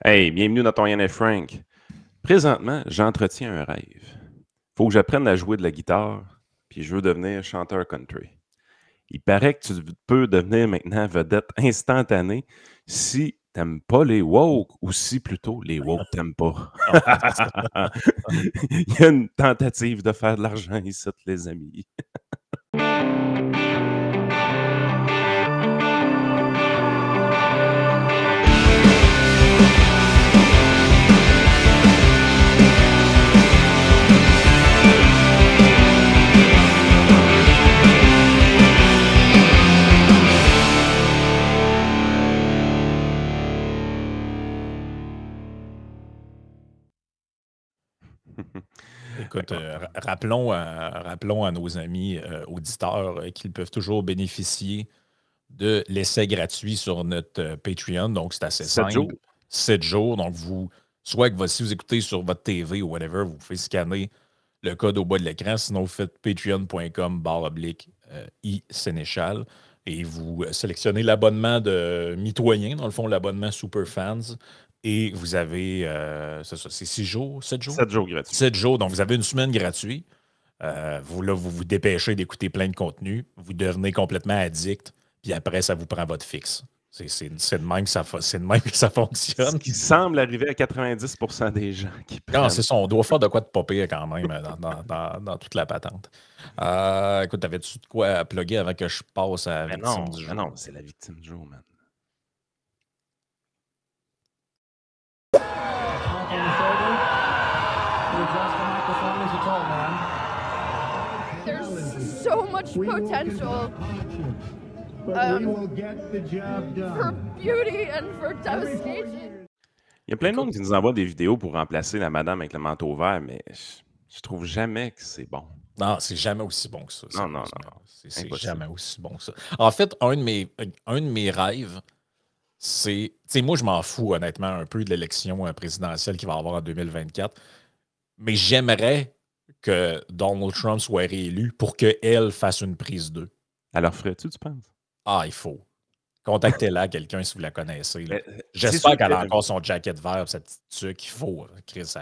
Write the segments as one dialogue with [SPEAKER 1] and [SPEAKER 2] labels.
[SPEAKER 1] Hey, bienvenue dans ton Yann et Frank. Présentement, j'entretiens un rêve. Faut que j'apprenne à jouer de la guitare, puis je veux devenir chanteur country. Il paraît que tu peux devenir maintenant vedette instantanée si t'aimes pas les woke ou si plutôt les woke t'aiment pas. Il y a une tentative de faire de l'argent ici, les amis.
[SPEAKER 2] Écoute, rappelons à nos amis auditeurs qu'ils peuvent toujours bénéficier de l'essai gratuit sur notre Patreon. Donc, c'est assez
[SPEAKER 1] 7 jours.
[SPEAKER 2] simple. 7 jours. Donc, soit que si vous écoutez sur votre TV ou whatever, vous pouvez scanner le code au bas de l'écran. Sinon, vous faites patreon.com/i-sénéchal et vous sélectionnez l'abonnement de mitoyen, dans le fond, l'abonnement Superfans. Et vous avez, c'est 6 jours, 7 jours?
[SPEAKER 1] 7 jours gratuits.
[SPEAKER 2] 7 jours, donc vous avez une semaine gratuite. Vous vous dépêchez d'écouter plein de contenu, vous devenez complètement addict, puis après, ça vous prend votre fixe. C'est de même que ça
[SPEAKER 1] Ce
[SPEAKER 2] fonctionne.
[SPEAKER 1] qui semble arriver à 90% des gens qui
[SPEAKER 2] Non,
[SPEAKER 1] prennent.
[SPEAKER 2] c'est ça, on doit faire de quoi de popper quand même dans toute la patente. Écoute, t'avais-tu de quoi à plugger avant que je passe à la
[SPEAKER 1] Mais
[SPEAKER 2] victime
[SPEAKER 1] non,
[SPEAKER 2] du
[SPEAKER 1] mais
[SPEAKER 2] jour?
[SPEAKER 1] non, c'est la victime du jour, man.
[SPEAKER 3] There's so much potential for beauty and for devastation.
[SPEAKER 1] Il y a plein de monde qui nous envoie des vidéos pour remplacer la madame avec le manteau vert, mais je trouve jamais que c'est bon.
[SPEAKER 2] Non, c'est jamais aussi bon que ça.
[SPEAKER 1] Non.
[SPEAKER 2] C'est
[SPEAKER 1] Impossible.
[SPEAKER 2] jamais aussi bon que ça. En fait, un de mes rêves, c'est. Tu sais, moi, je m'en fous, honnêtement, un peu de l'élection présidentielle qu'il va y avoir en 2024. Mais j'aimerais que Donald Trump soit réélu pour qu'elle fasse une prise 2.
[SPEAKER 1] Alors, ferais-tu, tu penses?
[SPEAKER 2] Ah, il faut. Contactez-la, quelqu'un, si vous la connaissez. Là.
[SPEAKER 1] C'est
[SPEAKER 2] J'espère
[SPEAKER 1] sûr
[SPEAKER 2] qu'elle a
[SPEAKER 1] que-
[SPEAKER 2] encore son jacket vert, sa petite tuque. Il faut. Chris,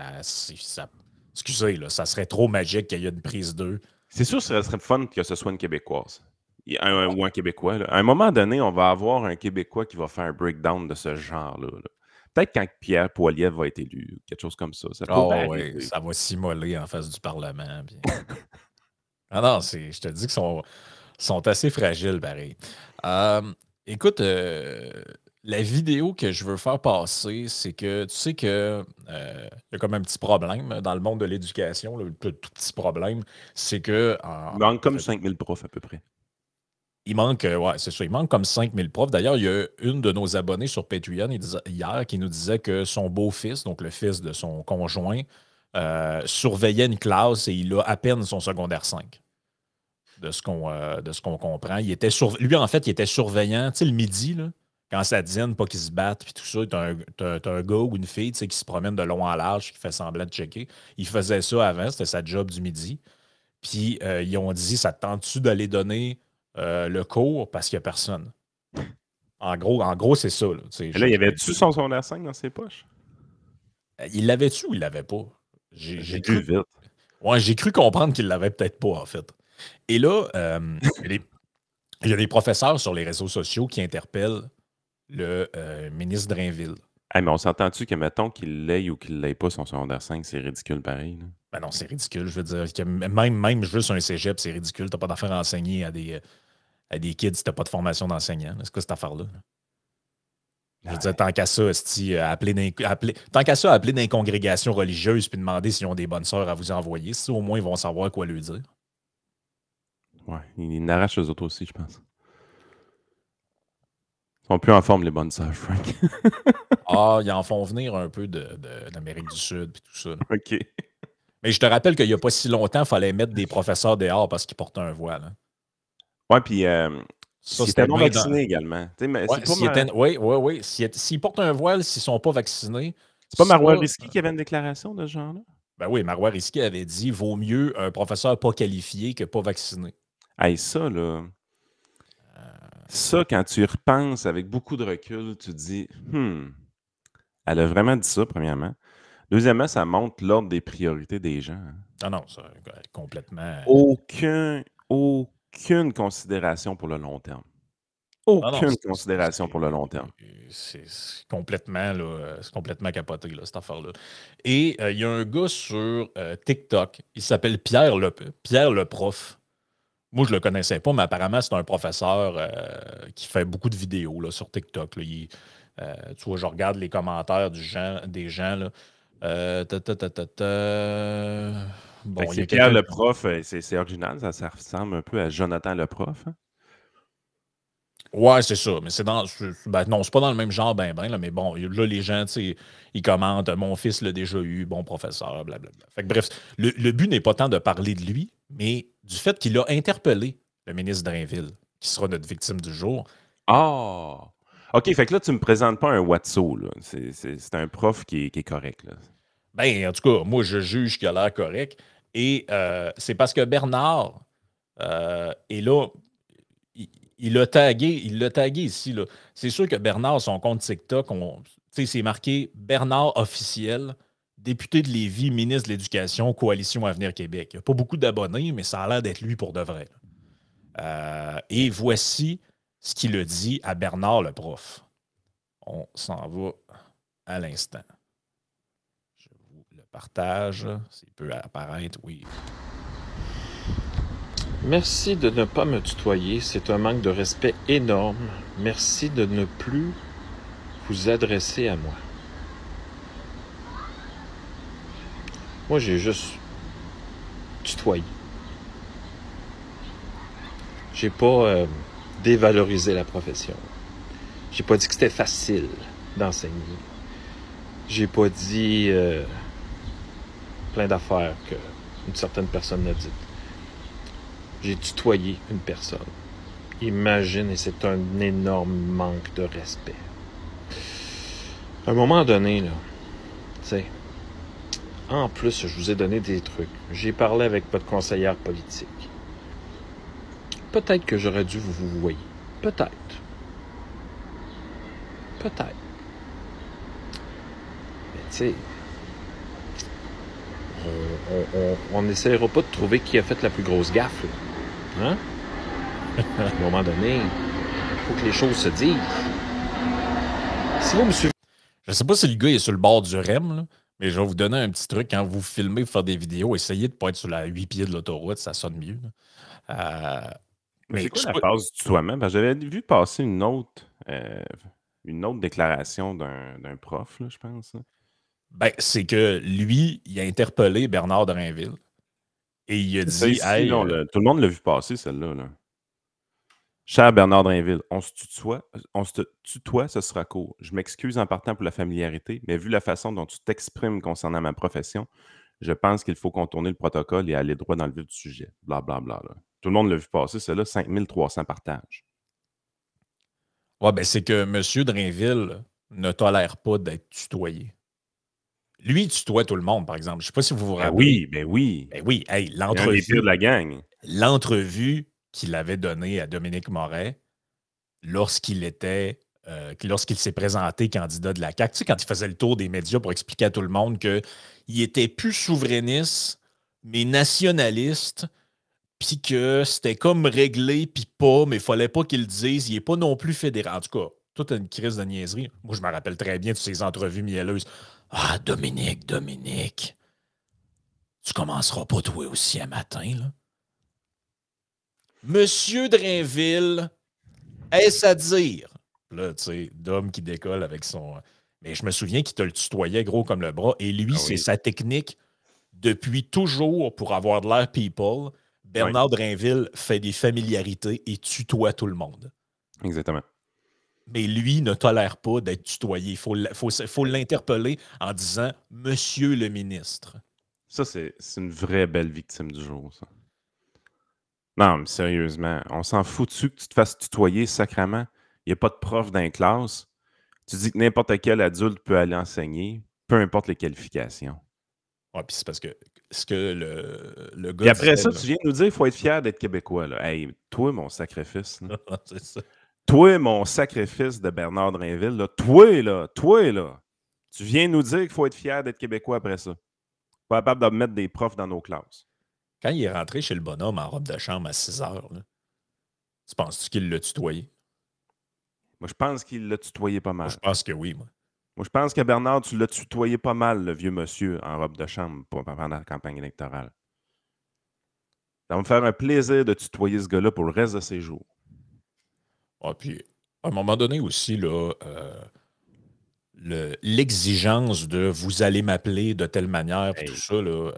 [SPEAKER 2] excusez, là, ça serait trop magique qu'il y ait une prise 2.
[SPEAKER 1] C'est sûr que ce serait fun que ce soit une Québécoise. Ou un Québécois. Là. À un moment donné, on va avoir un Québécois qui va faire un breakdown de ce genre-là. Là. Peut-être quand Pierre Poilievre va être élu, quelque chose comme ça. Ça pourrait
[SPEAKER 2] Oh, oui,
[SPEAKER 1] arriver.
[SPEAKER 2] ça va s'immoler en face du Parlement. Puis... ah non, je te dis qu'ils sont assez fragiles, pareil. Écoute, la vidéo que je veux faire passer, c'est que tu sais que y a comme un petit problème dans le monde de l'éducation, le tout petit problème, c'est que
[SPEAKER 1] Il manque comme 5000 profs à peu près.
[SPEAKER 2] il manque, ouais, c'est ça, il manque comme 5000 profs. D'ailleurs, il y a une de nos abonnés sur Patreon hier qui nous disait que son beau-fils, donc le fils de son conjoint, surveillait une classe et il a à peine son secondaire 5. De ce qu'on comprend. Lui, en fait, il était surveillant, tu sais, le midi, là, quand ça dîne, pas qu'ils se battent, puis tout ça, t'as un gars ou une fille, tu sais, qui se promène de long en large, qui fait semblant de checker. Il faisait ça avant, c'était sa job du midi. Puis, ils ont dit, ça te tente-tu d'aller donner le cours parce qu'il n'y a personne? En gros, c'est ça. Là,
[SPEAKER 1] Et là, il y avait-tu son secondaire 5 dans ses poches?
[SPEAKER 2] Il l'avait-tu ou il l'avait pas?
[SPEAKER 1] J'ai dû vite.
[SPEAKER 2] Ouais, j'ai cru comprendre qu'il l'avait peut-être pas, en fait. Et là, il y a des professeurs sur les réseaux sociaux qui interpellent le ministre Drainville.
[SPEAKER 1] Hey, mais on s'entend-tu que, mettons, qu'il l'ait ou qu'il l'ait pas son secondaire 5, c'est ridicule pareil. Là.
[SPEAKER 2] Ben non, c'est ridicule. Je veux dire, que même juste un cégep, c'est ridicule. T'as pas d'affaire à enseigner à des kids si t'as pas de formation d'enseignant. C'est quoi cette affaire-là? Je veux dire, tant qu'à ça, tant qu'à ça, appeler dans les congrégations religieuses puis demander s'ils ont des bonnes sœurs à vous envoyer, si au moins ils vont savoir quoi lui dire.
[SPEAKER 1] Ouais, ils n'arrachent eux autres aussi, je pense. Ils sont plus en forme, les bonnes sœurs, Frank.
[SPEAKER 2] Ah, ils en font venir un peu d'Amérique du Sud et tout ça. Là.
[SPEAKER 1] OK.
[SPEAKER 2] Mais je te rappelle qu'il n'y a pas si longtemps, il fallait mettre des professeurs dehors parce qu'ils portaient un voile. Hein.
[SPEAKER 1] Ouais, puis s'ils étaient non
[SPEAKER 2] bien
[SPEAKER 1] vaccinés également.
[SPEAKER 2] Oui. S'ils portent un voile, s'ils ne sont pas vaccinés.
[SPEAKER 1] C'est pas Marois Risky qui avait une déclaration de ce genre-là?
[SPEAKER 2] Ben oui, Marois Risky avait dit vaut mieux un professeur pas qualifié que pas vacciné.
[SPEAKER 1] Hey, ça, là. Ça, quand tu y repenses avec beaucoup de recul, tu te dis Elle a vraiment dit ça, premièrement. Deuxièmement, ça montre l'ordre des priorités des gens. Hein.
[SPEAKER 2] Ah non, ça, complètement.
[SPEAKER 1] Aucune considération pour le long terme.
[SPEAKER 2] Ah non,
[SPEAKER 1] Aucune considération pour le long terme.
[SPEAKER 2] c'est complètement, là, c'est complètement capoté, là, cette affaire-là. Et il y a un gars sur TikTok, il s'appelle Pierre le prof. Moi, je le connaissais pas, mais apparemment, c'est un professeur qui fait beaucoup de vidéos là, sur TikTok. Là. Tu vois, je regarde les commentaires des gens. Là. Bon, il y
[SPEAKER 1] C'est
[SPEAKER 2] a
[SPEAKER 1] Pierre
[SPEAKER 2] quelqu'un.
[SPEAKER 1] le prof, c'est original, ça ressemble un peu à Jonathan le prof. Hein?
[SPEAKER 2] Ouais, c'est ça. Mais c'est dans. Ben, non, c'est pas dans le même genre, là, mais bon, là, les gens, tu sais, ils commentent mon fils l'a déjà eu, bon professeur, blablabla. Fait que bref, le but n'est pas tant de parler de lui, mais du fait qu'il a interpellé le ministre Drainville, qui sera notre victime du jour.
[SPEAKER 1] Ah! OK, fait que là, tu me présentes pas un Watso, là. C'est un prof qui est correct, là.
[SPEAKER 2] Ben, en tout cas, moi, je juge qu'il a l'air correct. Et c'est parce que Bernard est là. Il l'a tagué ici. Là. C'est sûr que Bernard, son compte TikTok, c'est marqué Bernard officiel, député de Lévis, ministre de l'Éducation, Coalition Avenir Québec. Il n'y a pas beaucoup d'abonnés, mais ça a l'air d'être lui pour de vrai. Et voici ce qu'il a dit à Bernard le prof. On s'en va à l'instant. Je vous le partage. S'il peut apparaître, oui.
[SPEAKER 4] Merci de ne pas me tutoyer, c'est un manque de respect énorme. Merci de ne plus vous adresser à moi. Moi, j'ai juste tutoyé. J'ai pas dévalorisé la profession. J'ai pas dit que c'était facile d'enseigner. J'ai pas dit plein d'affaires qu'une certaine personne n'a dites. J'ai tutoyé une personne. Imagine, et c'est un énorme manque de respect. À un moment donné, là, tu sais, en plus, je vous ai donné des trucs. J'ai parlé avec votre conseillère politique. Peut-être que j'aurais dû vous voyer. Peut-être. Peut-être. Mais tu sais, on n'essaiera pas de trouver qui a fait la plus grosse gaffe, là. Hein? À un moment donné, il faut que les choses se disent. Si vous me suivez...
[SPEAKER 2] Je sais pas si le gars est sur le bord du REM, là, mais je vais vous donner un petit truc. Quand vous filmez pour faire des vidéos, essayez de ne pas être sur la 8 pieds de l'autoroute, ça sonne mieux.
[SPEAKER 1] Mais c'est quoi la phase du tutoiement? Parce que j'avais vu passer une autre déclaration d'un prof, là, je pense. Là.
[SPEAKER 2] Ben, c'est que lui, il a interpellé Bernard Drainville. Et il a dit...
[SPEAKER 1] Ici, hey, tout le monde l'a vu passer, celle-là. Là. Cher Bernard Drainville, on se tutoie, ce sera court. Je m'excuse en partant pour la familiarité, mais vu la façon dont tu t'exprimes concernant ma profession, je pense qu'il faut contourner le protocole et aller droit dans le vif du sujet. Blablabla. Bla, bla. Tout le monde l'a vu passer, celle-là, 5300 partages.
[SPEAKER 2] Ouais, ben c'est que M. Drainville ne tolère pas d'être tutoyé. Lui, il tutoie tout le monde, par exemple. Je ne sais pas si vous vous rappelez.
[SPEAKER 1] Ben oui.
[SPEAKER 2] Ben oui, hey,
[SPEAKER 1] l'entrevue. C'est un des pires de la gang.
[SPEAKER 2] L'entrevue qu'il avait donnée à Dominique Moret lorsqu'il s'est présenté candidat de la CAQ. Tu sais, quand il faisait le tour des médias pour expliquer à tout le monde qu'il était plus souverainiste, mais nationaliste, puis que c'était comme réglé, puis pas, mais il fallait pas qu'il le dise. Il n'est pas non plus fédéral. En tout cas, toute une crise de niaiserie. Moi, je me rappelle très bien de ces entrevues mielleuses. Ah, Dominique, tu commenceras pas toi aussi un matin, là. Monsieur Drainville, est-ce à dire? Là, tu sais, Dom qui décolle avec son... Mais je me souviens qu'il te le tutoyait gros comme le bras. Et lui, c'est sa technique depuis toujours pour avoir de l'air people. Bernard Drainville fait des familiarités et tutoie tout le monde.
[SPEAKER 1] Exactement.
[SPEAKER 2] Mais lui ne tolère pas d'être tutoyé. Il faut l'interpeller en disant « Monsieur le ministre ».
[SPEAKER 1] Ça, c'est une vraie belle victime du jour, ça. Non, mais sérieusement, on s'en fout-tu que tu te fasses tutoyer sacrément? Il n'y a pas de prof dans les classes. Tu dis que n'importe quel adulte peut aller enseigner, peu importe les qualifications.
[SPEAKER 2] Ouais, puis c'est parce que ce que le gars.
[SPEAKER 1] Et après ça, tu viens de nous dire qu'il faut être fier d'être Québécois. Là. Hey, toi, mon sacrifice.
[SPEAKER 2] C'est ça.
[SPEAKER 1] Toi, mon sacrifice de Bernard Drainville. Là. Toi, là. Tu Tu viens nous dire qu'il faut être fier d'être Québécois après ça. Pas capable de mettre des profs dans nos classes.
[SPEAKER 2] Quand il est rentré chez le bonhomme en robe de chambre à 6 heures, là, tu penses-tu qu'il l'a tutoyé?
[SPEAKER 1] Moi, je pense qu'il l'a tutoyé pas mal.
[SPEAKER 2] Moi, je pense que oui, moi.
[SPEAKER 1] Moi, je pense que Bernard, tu l'as tutoyé pas mal, le vieux monsieur en robe de chambre pendant la campagne électorale. Ça va me faire un plaisir de tutoyer ce gars-là pour le reste de ses jours.
[SPEAKER 2] Ah, puis, à un moment donné aussi, là, l'exigence de vous allez m'appeler de telle manière, puis
[SPEAKER 1] Hey.
[SPEAKER 2] tout ça, là,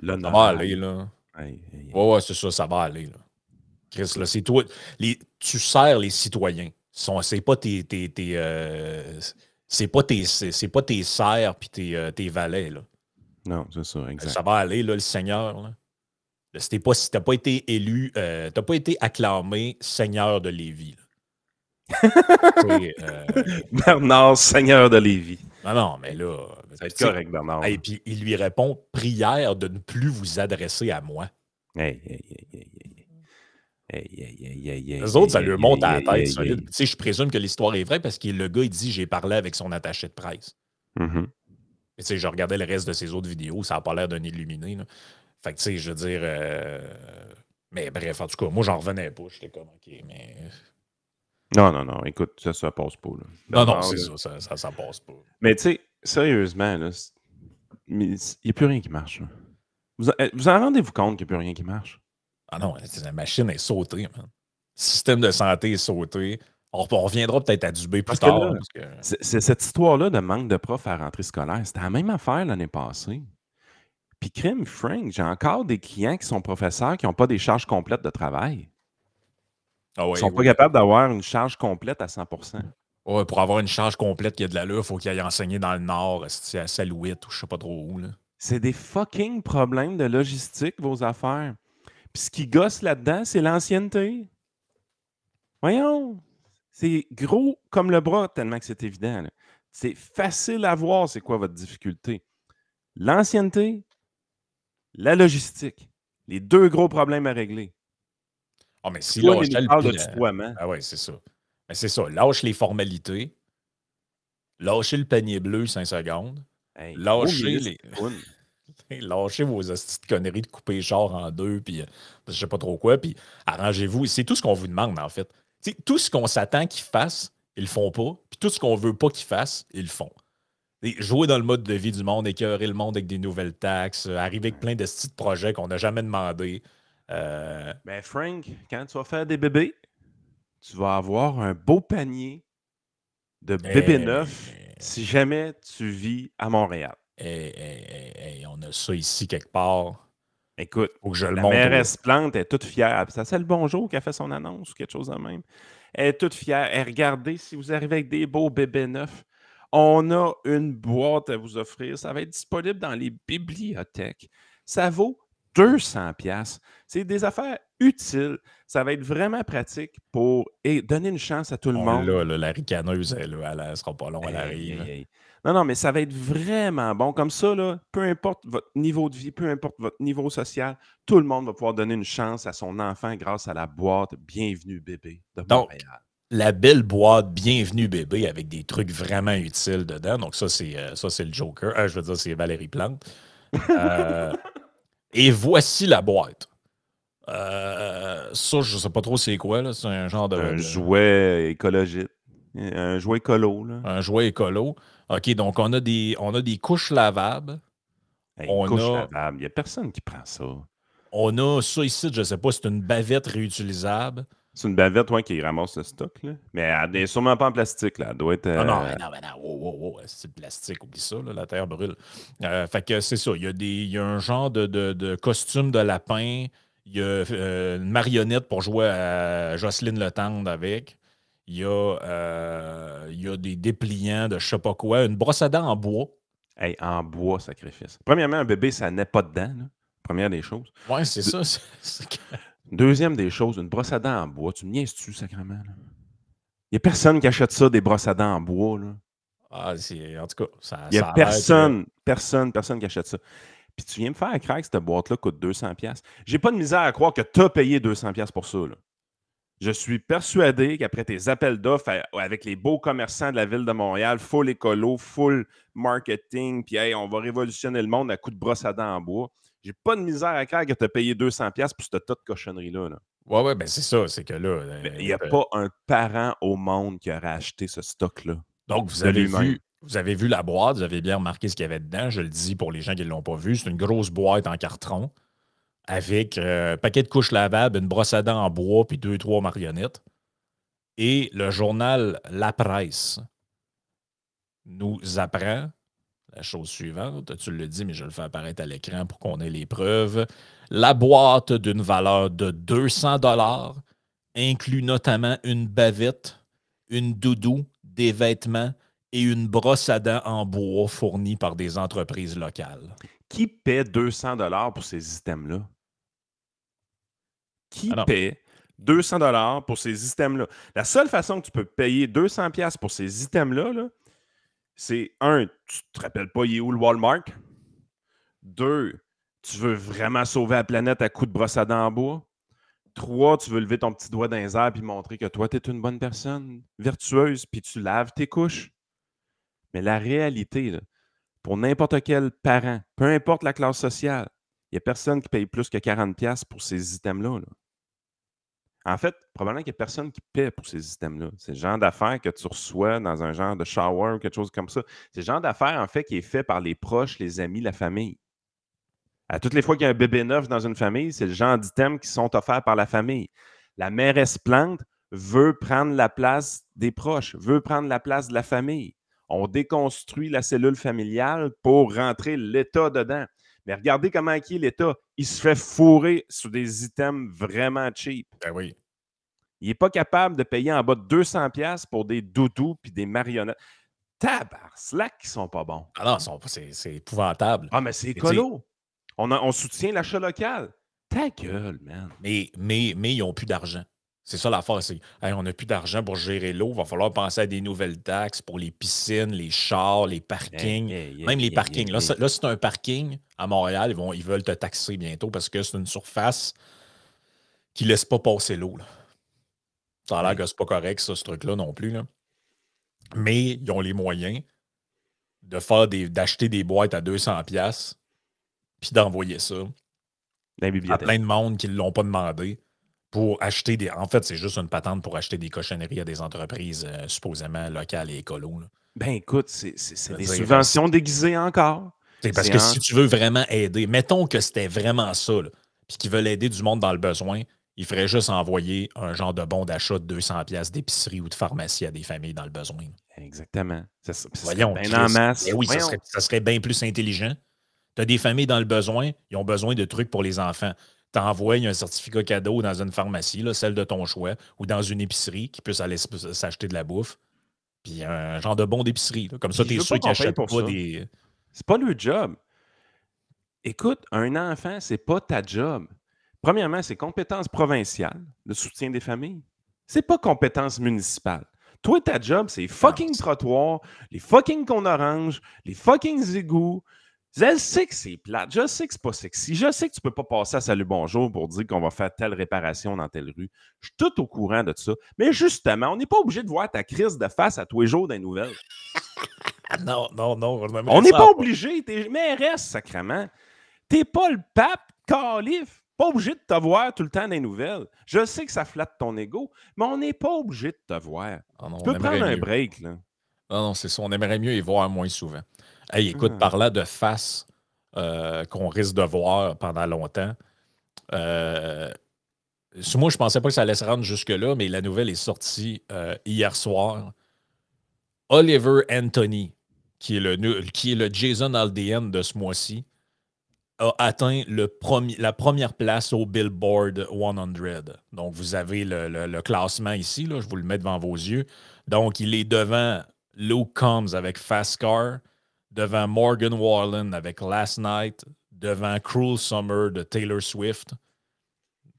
[SPEAKER 2] ça
[SPEAKER 1] Non,
[SPEAKER 2] va aller, là.
[SPEAKER 1] Hey.
[SPEAKER 2] Ouais, c'est ça, ça va aller, là. Chris, là, c'est toi. Tu sers les citoyens. C'est pas tes c'est pas tes serfs puis tes valets, là.
[SPEAKER 1] Non, c'est ça, exact.
[SPEAKER 2] Ça va aller, là, le Seigneur, là. Si t'as pas été élu, t'as pas été acclamé Seigneur de Lévis, là.
[SPEAKER 1] Bernard, Seigneur de Lévis.
[SPEAKER 2] Non, mais là...
[SPEAKER 1] C'est correct, Bernard.
[SPEAKER 2] Et puis, il lui répond « Prière de ne plus vous adresser à moi. » Les autres, ça lui monte à la tête solide. Tu sais, je présume que l'histoire est vraie parce que le gars, il dit « J'ai parlé avec son attaché de presse. » Tu sais, je regardais le reste de ses autres vidéos, ça n'a pas l'air d'un illuminé, là. Fait que, tu sais, je veux dire... Mais bref, en tout cas, moi, j'en revenais pas. J'étais comme, OK, mais...
[SPEAKER 1] Non, écoute, ça passe pas. Là.
[SPEAKER 2] Bernard, non, c'est ça passe pas.
[SPEAKER 1] Mais tu sais, sérieusement, là, il n'y a plus rien qui marche. Là. Vous en rendez-vous compte qu'il n'y a plus rien qui marche?
[SPEAKER 2] Ah non, la machine est sautée, man. Le système de santé est sauté. On reviendra peut-être à Dubé plus tard.
[SPEAKER 1] Là, c'est cette histoire-là de manque de profs à la rentrée scolaire. C'était la même affaire l'année passée. Puis crime, Frank, j'ai encore des clients qui sont professeurs qui n'ont pas des charges complètes de travail. Ils ne sont pas capables d'avoir une charge complète à 100%.
[SPEAKER 2] Ouais, pour avoir une charge complète qui a de l'allure, il faut qu'il aille enseigner dans le Nord, à Salouette ou je ne sais pas trop où. Là.
[SPEAKER 1] C'est des fucking problèmes de logistique, vos affaires. Puis ce qui gosse là-dedans, c'est l'ancienneté. Voyons, c'est gros comme le bras, tellement que c'est évident. Là. C'est facile à voir c'est quoi votre difficulté. L'ancienneté, la logistique. Les deux gros problèmes à régler.
[SPEAKER 2] Ah, mais si lâchait
[SPEAKER 1] le tutoiement.
[SPEAKER 2] Ah oui, c'est ça. Mais c'est ça. Lâche les formalités. Lâchez le panier bleu 5 secondes.
[SPEAKER 1] Hey,
[SPEAKER 2] lâchez lâchez vos hosties de conneries de couper les chars en deux, puis je sais pas trop quoi, puis arrangez-vous. C'est tout ce qu'on vous demande, en fait. T'sais, tout ce qu'on s'attend qu'ils fassent, ils le font pas. Puis tout ce qu'on veut pas qu'ils fassent, ils le font. Et jouer dans le mode de vie du monde, écœurer le monde avec des nouvelles taxes, arriver avec plein de petits projets qu'on n'a jamais demandé.
[SPEAKER 1] Ben Frank, quand tu vas faire des bébés, tu vas avoir un beau panier de bébés neufs si jamais tu vis à Montréal.
[SPEAKER 2] On a ça ici quelque part.
[SPEAKER 1] Écoute,
[SPEAKER 2] faut que je le
[SPEAKER 1] la
[SPEAKER 2] montre.
[SPEAKER 1] mairesse Plante est toute fière. Ça, c'est le bonjour qui a fait son annonce ou quelque chose de même. Elle est toute fière. Et regardez, si vous arrivez avec des beaux bébés neufs, on a une boîte à vous offrir. Ça va être disponible dans les bibliothèques. Ça vaut 200$. C'est des affaires utiles. Ça va être vraiment pratique pour donner une chance à tout le monde.
[SPEAKER 2] Là, la ricaneuse, elle sera pas long, elle arrive.
[SPEAKER 1] Non, mais ça va être vraiment bon. Comme ça, là, peu importe votre niveau de vie, peu importe votre niveau social, tout le monde va pouvoir donner une chance à son enfant grâce à la boîte Bienvenue bébé de Montréal.
[SPEAKER 2] Donc, la belle boîte Bienvenue bébé avec des trucs vraiment utiles dedans. Donc, ça, c'est le Joker. Je veux dire, c'est Valérie Plante. Et voici la boîte. Ça, je sais pas trop c'est quoi. Là. C'est un genre de...
[SPEAKER 1] jouet écologique. Un jouet écolo. Là.
[SPEAKER 2] Un jouet écolo. OK, donc on a des couches lavables.
[SPEAKER 1] Couches lavables. Il n'y a personne qui prend ça.
[SPEAKER 2] On a ça ici, je ne sais pas, c'est une bavette réutilisable.
[SPEAKER 1] C'est une bavette qui ramasse le stock. Là. Mais elle n'est sûrement pas en plastique. Là. Elle doit être.
[SPEAKER 2] Non. Wow. C'est plastique, oublie ça, là, la terre brûle. Fait que c'est ça. Il y a un genre de costume de lapin. Il y a une marionnette pour jouer à Jocelyne Le Tendre avec. Il y a des dépliants de je sais pas quoi. Une brosse à dents en bois.
[SPEAKER 1] Hey, en bois, sacrifice. Premièrement, un bébé, ça n'est pas dedans. Là. Première des choses.
[SPEAKER 2] Oui, c'est ça.
[SPEAKER 1] Deuxième des choses, une brosse à dents en bois. Tu me niaises-tu, sacrément? Il n'y a personne qui achète ça, des brosses à dents en bois. Là.
[SPEAKER 2] En tout cas, ça.
[SPEAKER 1] Il n'y a personne qui achète ça. Puis tu viens me faire craquer, cette boîte-là coûte 200$. J'ai pas de misère à croire que tu as payé 200$ pour ça. Là. Je suis persuadé qu'après tes appels d'offres avec les beaux commerçants de la ville de Montréal, full écolo, full marketing, puis hey, on va révolutionner le monde à coups de brosse à dents en bois. J'ai pas de misère à cœur que tu as payé 200$ pour cette tas de cochonnerie-là. Là.
[SPEAKER 2] Ouais, ben c'est ça. C'est que là.
[SPEAKER 1] Il n'y a pas un parent au monde qui aurait acheté ce stock-là.
[SPEAKER 2] Donc, vous avez vu la boîte, vous avez bien remarqué ce qu'il y avait dedans. Je le dis pour les gens qui ne l'ont pas vu. C'est une grosse boîte en carton avec un paquet de couches lavables, une brosse à dents en bois, puis 2-3 marionnettes. Et le journal La Presse nous apprend la chose suivante. Tu le dis, mais je le fais apparaître à l'écran pour qu'on ait les preuves. La boîte d'une valeur de 200$ inclut notamment une bavette, une doudou, des vêtements et une brosse à dents en bois fournie par des entreprises locales.
[SPEAKER 1] Qui paie 200$ pour ces items-là? Qui paie 200$ pour ces items-là? La seule façon que tu peux payer 200$ pour ces items-là, là, c'est un, tu te rappelles pas, il est où le Walmart? 2, tu veux vraiment sauver la planète à coups de brosse à dents en bois? 3, tu veux lever ton petit doigt dans les airs et montrer que toi, tu es une bonne personne, vertueuse, puis tu laves tes couches. Mais la réalité, là, pour n'importe quel parent, peu importe la classe sociale, il n'y a personne qui paye plus que 40$ pour ces items-là. Là. En fait, probablement qu'il n'y a personne qui paie pour ces items-là. C'est le genre d'affaires que tu reçois dans un genre de shower ou quelque chose comme ça. C'est le genre d'affaires, en fait, qui est fait par les proches, les amis, la famille. À toutes les fois qu'il y a un bébé neuf dans une famille, c'est le genre d'items qui sont offerts par la famille. La mairesse Plante veut prendre la place des proches, veut prendre la place de la famille. On déconstruit la cellule familiale pour rentrer l'État dedans. Mais regardez comment est l'État. Il se fait fourrer sur des items vraiment cheap.
[SPEAKER 2] Ben oui.
[SPEAKER 1] Il n'est pas capable de payer en bas de 200$ pour des doudous puis des marionnettes. Tabarnak qui sont pas bons.
[SPEAKER 2] Ah non, c'est épouvantable.
[SPEAKER 1] Ah, mais c'est écolo. On soutient l'achat local. Ta gueule, man.
[SPEAKER 2] Mais ils n'ont plus d'argent. C'est ça l'affaire. C'est hey, on n'a plus d'argent pour gérer l'eau. Il va falloir penser à des nouvelles taxes pour les piscines, les chars, les parkings. Même les parkings. Là, c'est un parking à Montréal. Ils veulent te taxer bientôt parce que c'est une surface qui ne laisse pas passer l'eau. Là. Ça a l'air que c'est pas correct, ça, ce truc-là non plus. Là. Mais ils ont les moyens d'acheter des boîtes à 200$ puis d'envoyer ça à plein de monde qui ne l'ont pas demandé pour acheter des... En fait, c'est juste une patente pour acheter des cochonneries à des entreprises supposément locales et écolo. Là.
[SPEAKER 1] Ben écoute, c'est des subventions déguisées encore.
[SPEAKER 2] C'est parce que si tu veux vraiment aider, mettons que c'était vraiment ça, puis qu'ils veulent aider du monde dans le besoin, ils feraient juste envoyer un genre de bon d'achat de 200$ d'épicerie ou de pharmacie à des familles dans le besoin.
[SPEAKER 1] Exactement.
[SPEAKER 2] Voyons, bien en masse. Ben oui, ça serait bien plus intelligent. Tu as des familles dans le besoin, ils ont besoin de trucs pour les enfants. Tu envoies un certificat cadeau dans une pharmacie, là, celle de ton choix, ou dans une épicerie qui puisse aller s'acheter de la bouffe. Puis un genre de bon d'épicerie. Comme ça, tu es sûr qu'ils n'achètent pas des...
[SPEAKER 1] C'est pas le job. Écoute, un enfant, c'est pas ta job. Premièrement, c'est compétence provinciale, le soutien des familles. C'est pas compétence municipale. Toi, ta job, c'est fucking trottoir, les fucking cônes oranges, les fucking égouts. Je sais que c'est plate, je sais que c'est pas sexy, je sais que tu peux pas passer à Salut Bonjour pour dire qu'on va faire telle réparation dans telle rue. Je suis tout au courant de ça. Mais justement, on n'est pas obligé de voir ta crise de face à tous les jours dans les nouvelles.
[SPEAKER 2] Non.
[SPEAKER 1] On n'est pas obligé. T'es mairesse, sacrément. T'es pas le pape, calife. Pas obligé de te voir tout le temps dans les nouvelles. Je sais que ça flatte ton ego, mais on n'est pas obligé de te voir.
[SPEAKER 2] Oh non,
[SPEAKER 1] tu peux prendre un break, là.
[SPEAKER 2] Non, c'est ça. On aimerait mieux y voir moins souvent. Hey, écoute, parlant de face qu'on risque de voir pendant longtemps, moi, je pensais pas que ça allait se rendre jusque-là, mais la nouvelle est sortie hier soir. Oliver Anthony, qui est le Jason Aldean de ce mois-ci, a atteint la première place au Billboard 100. Donc, vous avez le classement ici, là, je vous le mets devant vos yeux. Donc, il est devant Luke Combs avec Fast Car, devant Morgan Wallen avec Last Night, devant Cruel Summer de Taylor Swift.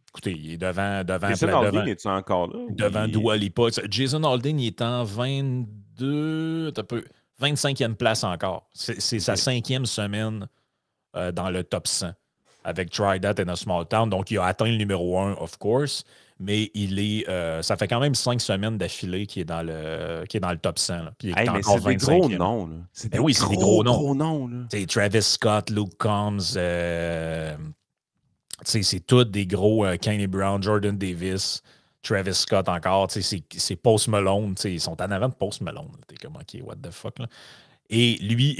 [SPEAKER 2] Écoutez, il est devant
[SPEAKER 1] Jason Aldean, es-tu encore là?
[SPEAKER 2] Devant Dua Lipa. Jason Aldean, il est en 25e place encore. C'est sa 5e semaine dans le top 100 avec Try That in a Small Town. Donc, il a atteint le numéro 1, of course. mais ça fait quand même 5 semaines d'affilée qu'il est dans le top 100. Là, puis il est
[SPEAKER 1] Hey, mais
[SPEAKER 2] encore
[SPEAKER 1] c'est des gros
[SPEAKER 2] 25e.
[SPEAKER 1] noms. Là. C'est
[SPEAKER 2] Ben
[SPEAKER 1] des
[SPEAKER 2] oui, c'est des gros noms.
[SPEAKER 1] gros noms. Là.
[SPEAKER 2] T'sais, Travis Scott, Luke Combs, c'est tous des gros Kenny Brown, Jordan Davis, Travis Scott encore. C'est Post Malone. Ils sont en avant de Post Malone. T'es comme, OK, what the fuck. Là. Et lui,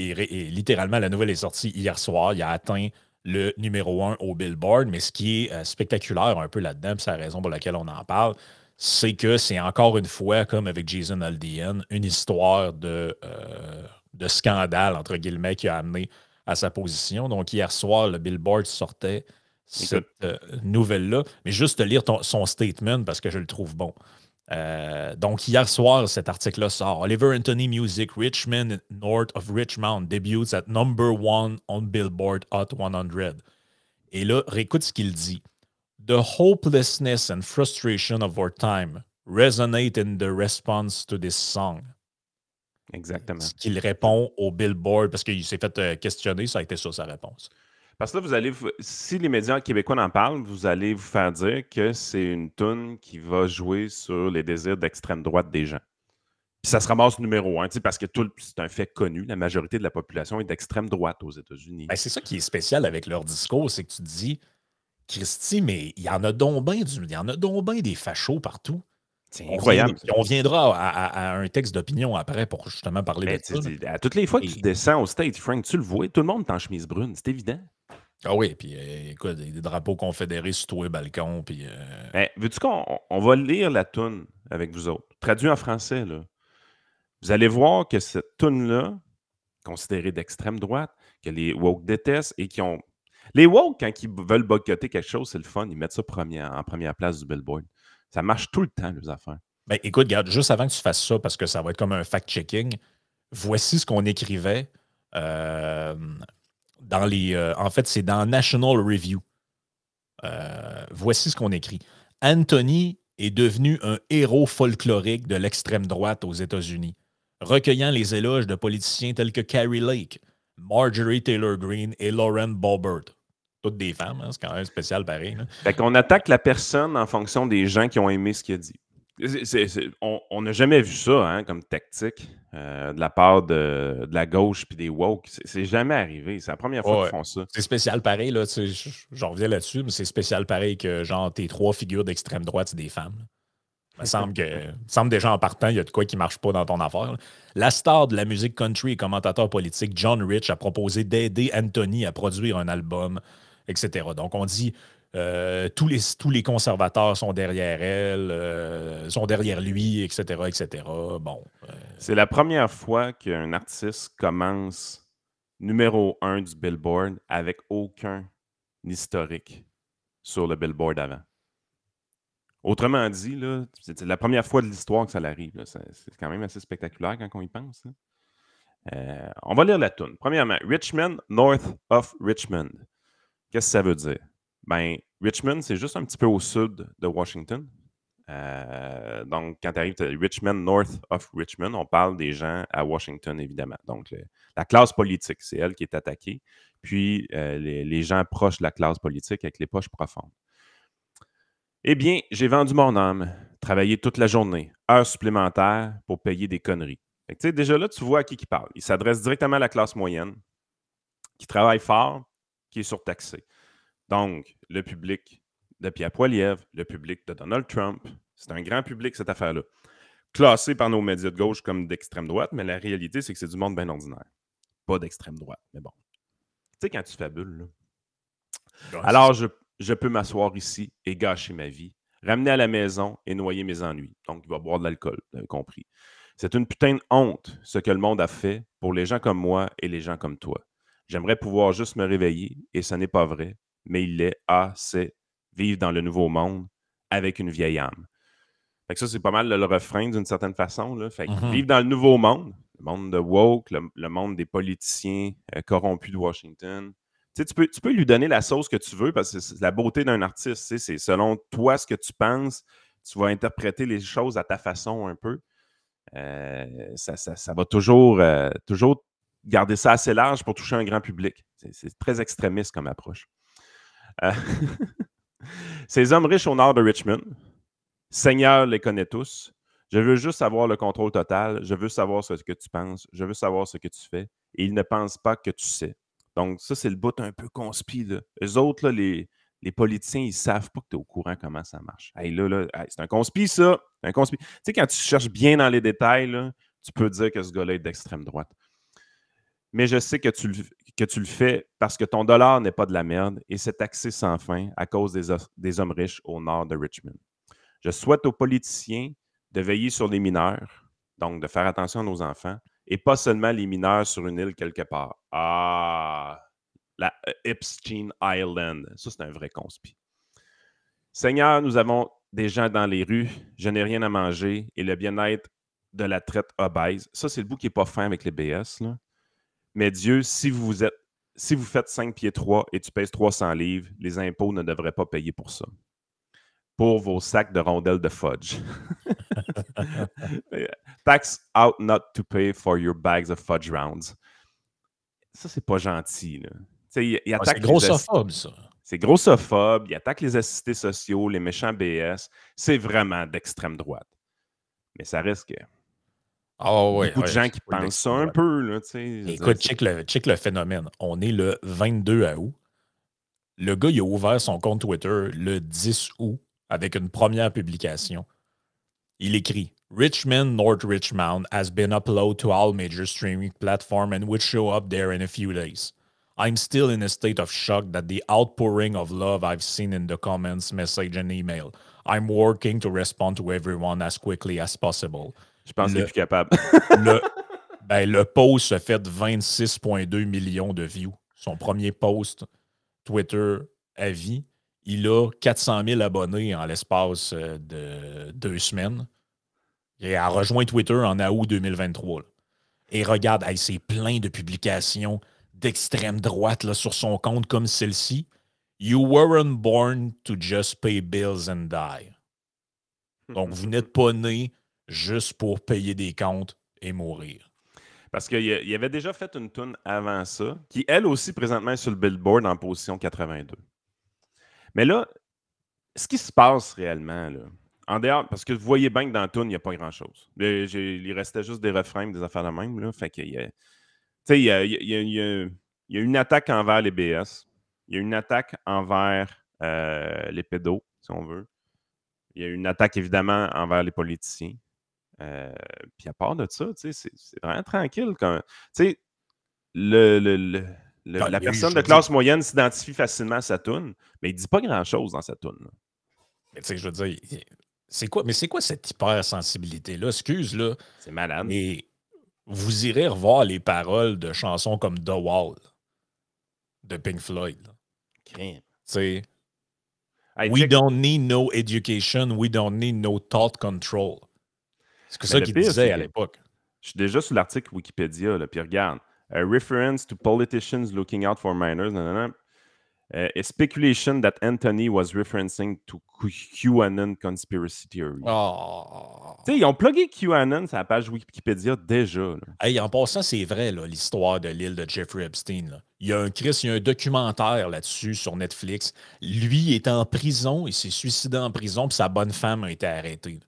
[SPEAKER 2] littéralement, la nouvelle est sortie hier soir. Il a atteint le numéro 1 au Billboard. Mais ce qui est spectaculaire un peu là-dedans, c'est la raison pour laquelle on en parle, c'est que c'est encore une fois, comme avec Jason Aldean, une histoire de scandale, entre guillemets, qui a amené à sa position. Donc, hier soir, le Billboard sortait cette nouvelle-là. Mais juste te lire son statement parce que je le trouve bon. Donc, hier soir, cet article-là sort. Oliver Anthony Music, Richmond, north of Richmond, debuts at number 1 on Billboard Hot 100. Et là, réécoute ce qu'il dit. The hopelessness and frustration of our time resonate in the response to this song.
[SPEAKER 1] Exactement.
[SPEAKER 2] Ce qu'il répond au Billboard, parce qu'il s'est fait questionner, ça a été ça sa réponse.
[SPEAKER 1] Parce que là, si les médias québécois en parlent, vous allez vous faire dire que c'est une toune qui va jouer sur les désirs d'extrême droite des gens. Puis ça se ramasse numéro 1, parce que c'est un fait connu. La majorité de la population est d'extrême droite aux États-Unis.
[SPEAKER 2] Ben, c'est ça qui est spécial avec leur discours, c'est que tu te dis, Christy, mais il y en a donc bien des fachos partout.
[SPEAKER 1] C'est incroyable.
[SPEAKER 2] On viendra à un texte d'opinion après pour justement parler de ça.
[SPEAKER 1] À toutes les fois que tu descends au States, Frank, tu le vois, tout le monde est en chemise brune, c'est évident.
[SPEAKER 2] Ah oui, puis écoute, des drapeaux confédérés sur tous les balcons. Puis,
[SPEAKER 1] veux-tu qu'on va lire la toune avec vous autres? Traduit en français, là. Vous allez voir que cette toune-là, considérée d'extrême droite, que les woke détestent et qui ont... Les woke, quand ils veulent boycotter quelque chose, c'est le fun, ils mettent ça en première place du Billboard. Ça marche tout le temps, les affaires.
[SPEAKER 2] Ben, écoute, regarde, juste avant que tu fasses ça, parce que ça va être comme un fact-checking, voici ce qu'on écrivait dans les... en fait, c'est dans National Review. Voici ce qu'on écrit. Anthony est devenu un héros folklorique de l'extrême droite aux États-Unis, recueillant les éloges de politiciens tels que Carrie Lake, Marjorie Taylor Greene et Lauren Boebert. Toutes des femmes, hein, c'est quand même spécial pareil. Là.
[SPEAKER 1] Fait qu'on attaque la personne en fonction des gens qui ont aimé ce qu'il a dit. On n'a jamais vu ça hein, comme tactique de la part de la gauche puis des woke. C'est jamais arrivé. C'est la première fois qu'ils font ça.
[SPEAKER 2] C'est spécial pareil. Là, j'en reviens là-dessus, mais c'est spécial pareil que genre tes 3 figures d'extrême droite, c'est des femmes. Là. Il me semble déjà en partant, il y a de quoi qui ne marche pas dans ton affaire. Là. La star de la musique country et commentateur politique, John Rich, a proposé d'aider Anthony à produire un album, etc. Donc, on dit tous les conservateurs sont derrière elle, sont derrière lui, etc., etc. Bon.
[SPEAKER 1] C'est la première fois qu'un artiste commence numéro 1 du Billboard avec aucun historique sur le Billboard avant. Autrement dit, là, c'est la première fois de l'histoire que ça l'arrive. C'est quand même assez spectaculaire quand on y pense. On va lire la toune. Premièrement, Richmond, north of Richmond. Qu'est-ce que ça veut dire? Ben, Richmond, c'est juste un petit peu au sud de Washington. Donc, quand tu arrives à Richmond, north of Richmond, on parle des gens à Washington, évidemment. Donc, la classe politique, c'est elle qui est attaquée. Puis, les gens proches de la classe politique avec les poches profondes. Eh bien, j'ai vendu mon âme, travaillé toute la journée, heures supplémentaires pour payer des conneries. Fait que, déjà là, tu vois à qui il parle. Il s'adresse directement à la classe moyenne, qui travaille fort, qui est surtaxé. Donc, le public de Pierre Poilievre, le public de Donald Trump, c'est un grand public, cette affaire-là. Classé par nos médias de gauche comme d'extrême droite, mais la réalité, c'est que c'est du monde bien ordinaire. Pas d'extrême droite, mais bon. Tu sais, quand tu fabules, là. Ouais, alors, je peux m'asseoir ici et gâcher ma vie, ramener à la maison et noyer mes ennuis. Donc, il va boire de l'alcool, vous avez compris. C'est une putain de honte, ce que le monde a fait pour les gens comme moi et les gens comme toi. J'aimerais pouvoir juste me réveiller, et ce n'est pas vrai, mais il l'est, c'est vivre dans le nouveau monde avec une vieille âme. Fait que ça, c'est pas mal le refrain d'une certaine façon. Là. Fait que vivre dans le nouveau monde, le monde de woke, le monde des politiciens corrompus de Washington. Tu peux lui donner la sauce que tu veux parce que c'est la beauté d'un artiste. C'est selon toi ce que tu penses, tu vas interpréter les choses à ta façon un peu. Ça va toujours garder ça assez large pour toucher un grand public. C'est très extrémiste comme approche. Ces hommes riches au nord de Richmond, Seigneur les connaît tous. Je veux juste avoir le contrôle total. Je veux savoir ce que tu penses. Je veux savoir ce que tu fais. Et ils ne pensent pas que tu sais. Donc, ça, c'est le bout un peu conspi. Là. Eux autres, là, les politiciens, ils ne savent pas que tu es au courant comment ça marche. Hey, là, hey, c'est un conspi, ça. C'est un conspi. Tu sais, quand tu cherches bien dans les détails, là, tu peux dire que ce gars-là est d'extrême droite. Mais je sais que tu le fais parce que ton dollar n'est pas de la merde et c'est taxé sans fin à cause des hommes riches au nord de Richmond. Je souhaite aux politiciens de veiller sur les mineurs, donc de faire attention à nos enfants, et pas seulement les mineurs sur une île quelque part. Ah, la Epstein Island. Ça, c'est un vrai conspi. Seigneur, nous avons des gens dans les rues, je n'ai rien à manger, et le bien-être de la traite obèse. Ça, c'est le bout qui n'est pas fin avec les BS, là. Mais Dieu, si vous faites 5 pieds 3 et tu pèses 300 livres, les impôts ne devraient pas payer pour ça. Pour vos sacs de rondelles de fudge. Tax out not to pay for your bags of fudge rounds. Ça, c'est pas gentil. Là. Il
[SPEAKER 2] c'est grossophobe, ça.
[SPEAKER 1] C'est grossophobe. Il attaque les assistés sociaux, les méchants BS. C'est vraiment d'extrême droite. Mais ça reste que... beaucoup de gens qui pensent ça un peu. Là,
[SPEAKER 2] écoute, check le phénomène. On est le 22 août. Le gars, il a ouvert son compte Twitter le 10 août avec une première publication. Il écrit « Richmond, North Richmond has been uploaded to all major streaming platforms and will show up there in a few days. I'm still in a state of shock that the outpouring of love I've seen in the comments, message and email. I'm working to respond to everyone as quickly as possible. »
[SPEAKER 1] Je pense qu'il est plus capable.
[SPEAKER 2] le post a fait 26,2 millions de views. Son premier post Twitter à vie. Il a 400 000 abonnés en l'espace de 2 semaines. Il a rejoint Twitter en août 2023. Là. Et regarde, c'est plein de publications d'extrême droite là, sur son compte comme celle-ci. You weren't born to just pay bills and die. Donc, vous n'êtes pas né juste pour payer des comptes et mourir.
[SPEAKER 1] Parce qu'il avait déjà fait une toune avant ça, qui, elle aussi, présentement, est sur le Billboard en position 82. Mais là, ce qui se passe réellement, là, en dehors, parce que vous voyez bien que dans la toune, il n'y a pas grand-chose. Il restait juste des refrains, des affaires de même. Là, fait qu'il y a, il y a une attaque envers les BS. Il y a une attaque envers les pédos, si on veut. Il y a une attaque, évidemment, envers les politiciens. Puis à part de ça, c'est vraiment tranquille. La personne de classe moyenne s'identifie facilement à sa toune, mais il ne dit pas grand-chose dans sa toune.
[SPEAKER 2] Mais tu sais, je veux dire, c'est quoi cette hypersensibilité-là? Excuse, là.
[SPEAKER 1] C'est malade.
[SPEAKER 2] Mais vous irez revoir les paroles de chansons comme The Wall de Pink Floyd. Tu sais, we don't need no education, we don't need no thought control. C'est ça qu'il disait à l'époque.
[SPEAKER 1] Je suis déjà sur l'article Wikipédia, là, puis regarde. A reference to politicians looking out for minors. A speculation that Anthony was referencing to QAnon conspiracy theory.
[SPEAKER 2] Oh.
[SPEAKER 1] Tu sais, ils ont plugué QAnon sur la page Wikipédia déjà. Là.
[SPEAKER 2] Hey, en passant, c'est vrai, l'histoire de l'île de Jeffrey Epstein. Là. Il y a un documentaire là-dessus sur Netflix. Lui est en prison, il s'est suicidé en prison, puis sa bonne femme a été arrêtée.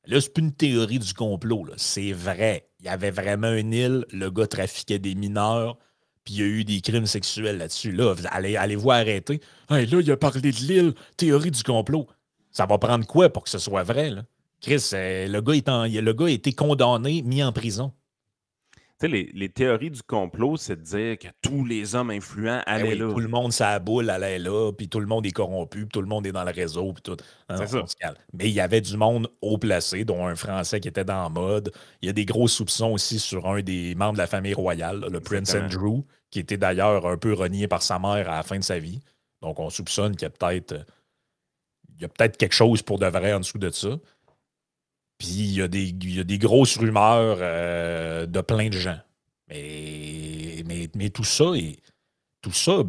[SPEAKER 2] Là, c'est plus une théorie du complot. C'est vrai. Il y avait vraiment une île, le gars trafiquait des mineurs, puis il y a eu des crimes sexuels là-dessus. Là, allez-vous arrêter? Hey, là, il a parlé de l'île, théorie du complot. Ça va prendre quoi pour que ce soit vrai? Là? Chris, le gars a été condamné, mis en prison.
[SPEAKER 1] Tu sais, les théories du complot, c'est de dire que tous les hommes influents allaient là.
[SPEAKER 2] Tout le monde, ça boule, allait là, puis tout le monde est corrompu, puis tout le monde est dans le réseau, puis tout.
[SPEAKER 1] C'est ça.
[SPEAKER 2] Mais il y avait du monde haut placé, dont un Français qui était dans la mode. Il y a des gros soupçons aussi sur un des membres de la famille royale, le Prince Andrew, qui était d'ailleurs un peu renié par sa mère à la fin de sa vie. Donc, on soupçonne qu'il y a peut-être quelque chose pour de vrai en dessous de ça. Puis il y a des grosses rumeurs de plein de gens. Mais tout ça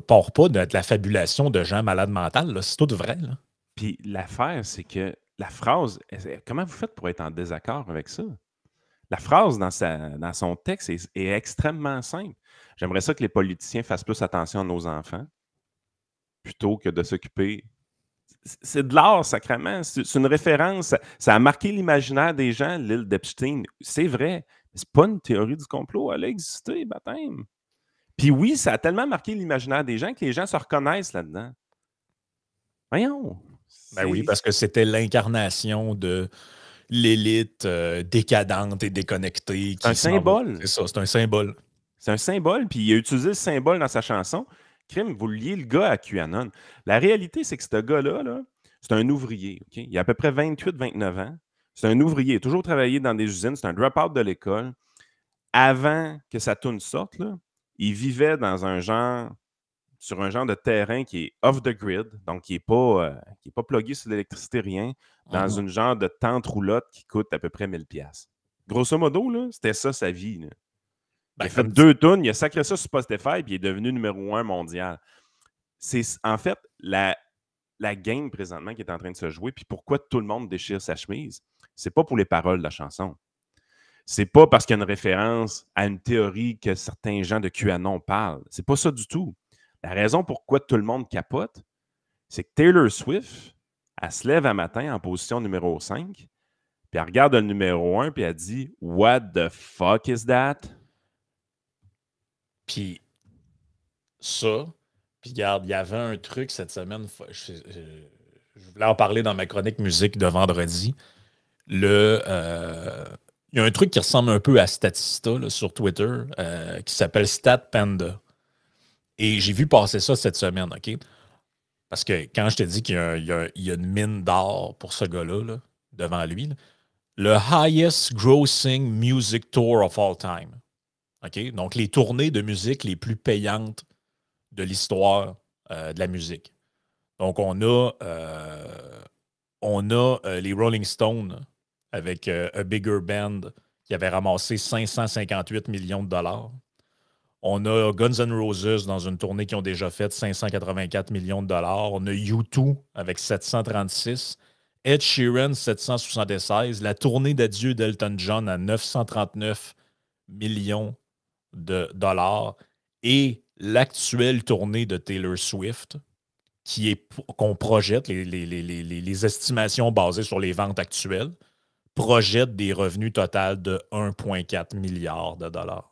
[SPEAKER 2] part pas de la fabulation de gens malades mentales. C'est tout vrai. Là.
[SPEAKER 1] Puis l'affaire, c'est que la phrase, comment vous faites pour être en désaccord avec ça? La phrase dans son texte est extrêmement simple. J'aimerais ça que les politiciens fassent plus attention à nos enfants plutôt que de s'occuper c'est de l'art, sacrément. C'est une référence. Ça a marqué l'imaginaire des gens, l'île d'Epstein. C'est vrai. C'est pas une théorie du complot. Elle a existé, baptême. Puis oui, ça a tellement marqué l'imaginaire des gens que les gens se reconnaissent là-dedans. Voyons.
[SPEAKER 2] Ben oui, parce que c'était l'incarnation de l'élite décadente et déconnectée.
[SPEAKER 1] C'est un symbole.
[SPEAKER 2] C'est ça, c'est un symbole.
[SPEAKER 1] C'est un symbole, puis il a utilisé le symbole dans sa chanson. Crime, vous liez le gars à QAnon. La réalité, c'est que ce gars-là, là, c'est un ouvrier. Okay? Il a à peu près 28-29 ans. C'est un ouvrier. Il a toujours travaillé dans des usines. C'est un drop-out de l'école. Avant que sa tune sorte, là, il vivait dans sur un genre de terrain qui est off the grid, donc qui n'est pas plugué sur l'électricité, rien, dans une genre de tente roulotte qui coûte à peu près 1000$. Grosso modo, là, c'était ça sa vie. Là. Il a fait 2 tunes, il a sacré ça sur Spotify, puis il est devenu numéro 1 mondial. C'est en fait la game présentement qui est en train de se jouer, puis pourquoi tout le monde déchire sa chemise. C'est pas pour les paroles de la chanson. C'est pas parce qu'il y a une référence à une théorie que certains gens de QAnon parlent. C'est pas ça du tout. La raison pourquoi tout le monde capote, c'est que Taylor Swift, elle se lève un matin en position numéro 5, puis elle regarde le numéro 1, puis elle dit « What the fuck is that? »
[SPEAKER 2] Puis ça, puis regarde, il y avait un truc cette semaine, je voulais en parler dans ma chronique musique de vendredi. Il y a un truc qui ressemble un peu à Statista là, sur Twitter qui s'appelle StatPanda. Et j'ai vu passer ça cette semaine, OK? Parce que quand je te dis qu'il y a une mine d'or pour ce gars-là, là, devant lui, là, le highest grossing music tour of all time. OK? Donc, les tournées de musique les plus payantes de l'histoire de la musique. Donc, on a les Rolling Stones avec A Bigger Band qui avait ramassé 558 millions de dollars. On a Guns N' Roses dans une tournée qui ont déjà fait 584 millions de dollars. On a U2 avec 736. Ed Sheeran, 776. La tournée d'adieu d'Elton John à 939 millions de dollars. Et l'actuelle tournée de Taylor Swift, qu'on projette, les estimations basées sur les ventes actuelles, projette des revenus totaux de 1,4 milliard de dollars.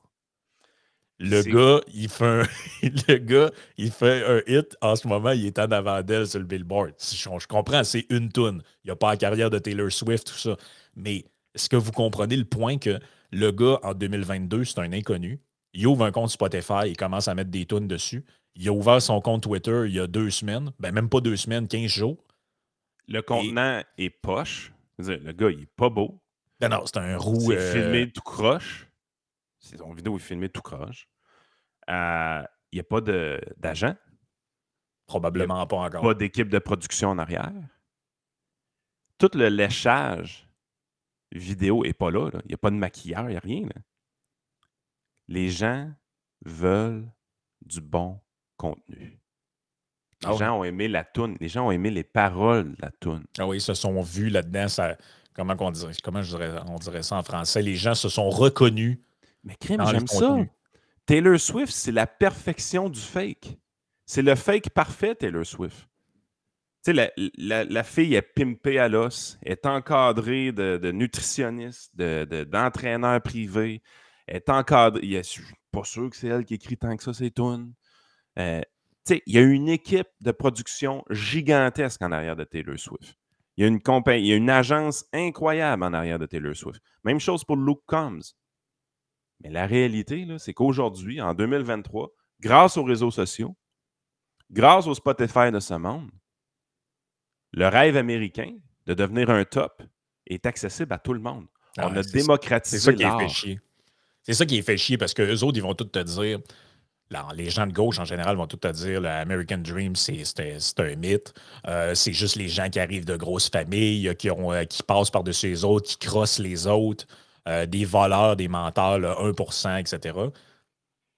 [SPEAKER 2] Le gars, il fait un hit en ce moment, il est en avant d'elle sur le Billboard. Je comprends, c'est une toune. Il n'y a pas la carrière de Taylor Swift, tout ça. Mais est-ce que vous comprenez le point que le gars, en 2022, c'est un inconnu? Il ouvre un compte Spotify, il commence à mettre des tunes dessus. Il a ouvert son compte Twitter il y a 2 semaines. Ben, même pas 2 semaines, 15 jours.
[SPEAKER 1] Le contenant est poche. Le gars, il est pas beau.
[SPEAKER 2] Non, c'est un roux.
[SPEAKER 1] C'est filmé tout croche. Son vidéo est filmée tout croche. Il n'y a pas d'agent.
[SPEAKER 2] Probablement pas encore.
[SPEAKER 1] Pas d'équipe de production en arrière. Tout le léchage vidéo n'est pas là. Il n'y a pas de maquilleur, il n'y a rien. Là. Les gens veulent du bon contenu. Les gens ont aimé la toune. Les gens ont aimé les paroles de la toune.
[SPEAKER 2] Ah oui, ils se sont vus là-dedans. Comment on dirait ça en français? Les gens se sont reconnus.
[SPEAKER 1] Mais crème, j'aime ça. Taylor Swift, c'est la perfection du fake. C'est le fake parfait, Taylor Swift. Tu sais, la fille est pimpée à l'os, est encadrée de nutritionnistes, d'entraîneurs privés, est encadrée. Je ne suis pas sûr que c'est elle qui écrit tant que ça, ces tunes. Il y a une équipe de production gigantesque en arrière de Taylor Swift. Il y a une agence incroyable en arrière de Taylor Swift. Même chose pour Luke Combs. Mais la réalité, là, c'est qu'aujourd'hui, en 2023, grâce aux réseaux sociaux, grâce au Spotify de ce monde, le rêve américain de devenir un top est accessible à tout le monde. On a démocratisé l'art.
[SPEAKER 2] C'est ça qui est fait chier parce qu'eux autres, ils vont tout te dire, les gens de gauche en général vont tout te dire, l'American Dream, c'est un mythe. C'est juste les gens qui arrivent de grosses familles, qui passent par-dessus les autres, qui crossent les autres. Des voleurs, des menteurs, là, 1%, etc.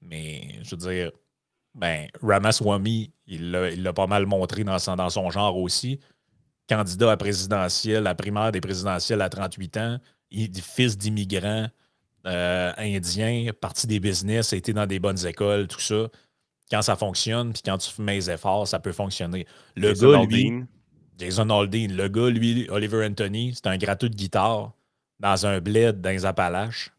[SPEAKER 2] Mais, je veux dire, Ramaswamy, il l'a pas mal montré dans son genre aussi. Candidat à présidentiel, à primaire des présidentielles à 38 ans, fils d'immigrants indiens, parti des business, a été dans des bonnes écoles, tout ça. Quand ça fonctionne, puis quand tu mets les efforts, ça peut fonctionner. Le gars, lui, Jason Aldean, le gars, lui, Oliver Anthony, c'est un gratteux de guitare dans un bled dans les Appalaches.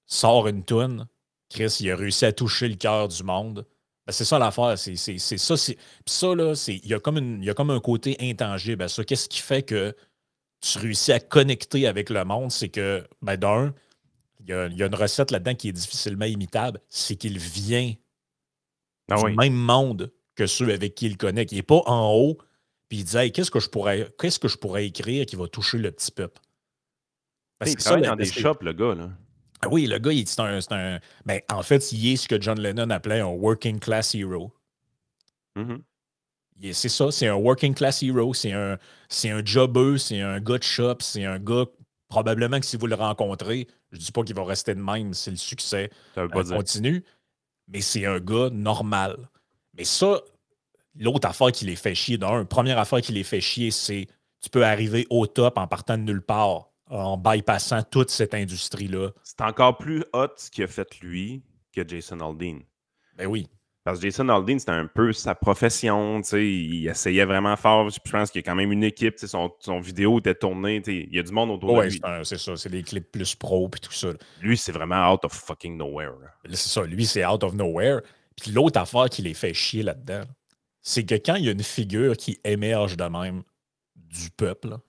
[SPEAKER 2] Sort une toune. Chris, il a réussi à toucher le cœur du monde. Ben, c'est ça l'affaire. C'est ça. Puis ça, là, il y a comme un côté intangible à ça. Qu'est-ce qui fait que tu réussis à connecter avec le monde? C'est que, ben, d'un, il y a une recette là-dedans qui est difficilement imitable. C'est qu'il vient du même monde que ceux avec qui il connecte. Il n'est pas en haut, puis il dit hey, qu'est-ce que je pourrais écrire qui va toucher le petit peuple?
[SPEAKER 1] Il travaille dans des shops, le gars, là.
[SPEAKER 2] Ah oui, le gars, c'est un. Ben, en fait, il est ce que John Lennon appelait un working class hero. C'est ça, c'est un working class hero. C'est un jobbeux, c'est un gars de shop, c'est un gars, probablement que si vous le rencontrez, je ne dis pas qu'il va rester de même si le succès continue, mais c'est un gars normal. Mais ça, l'autre affaire qui les fait chier, première affaire qui les fait chier, c'est tu peux arriver au top en partant de nulle part, en bypassant toute cette industrie-là.
[SPEAKER 1] C'est encore plus hot ce qu'il a fait lui que Jason Aldean.
[SPEAKER 2] Ben oui.
[SPEAKER 1] Parce que Jason Aldean, c'était un peu sa profession. Il essayait vraiment fort. Je pense qu'il y a quand même une équipe. Son vidéo était tournée. Il y a du monde autour de lui.
[SPEAKER 2] C'est ça. C'est des clips plus pro et tout ça.
[SPEAKER 1] Lui, c'est vraiment out of fucking nowhere.
[SPEAKER 2] C'est ça. Lui, c'est out of nowhere. Puis l'autre affaire qui les fait chier là-dedans, c'est que quand il y a une figure qui émerge de même du peuple, là,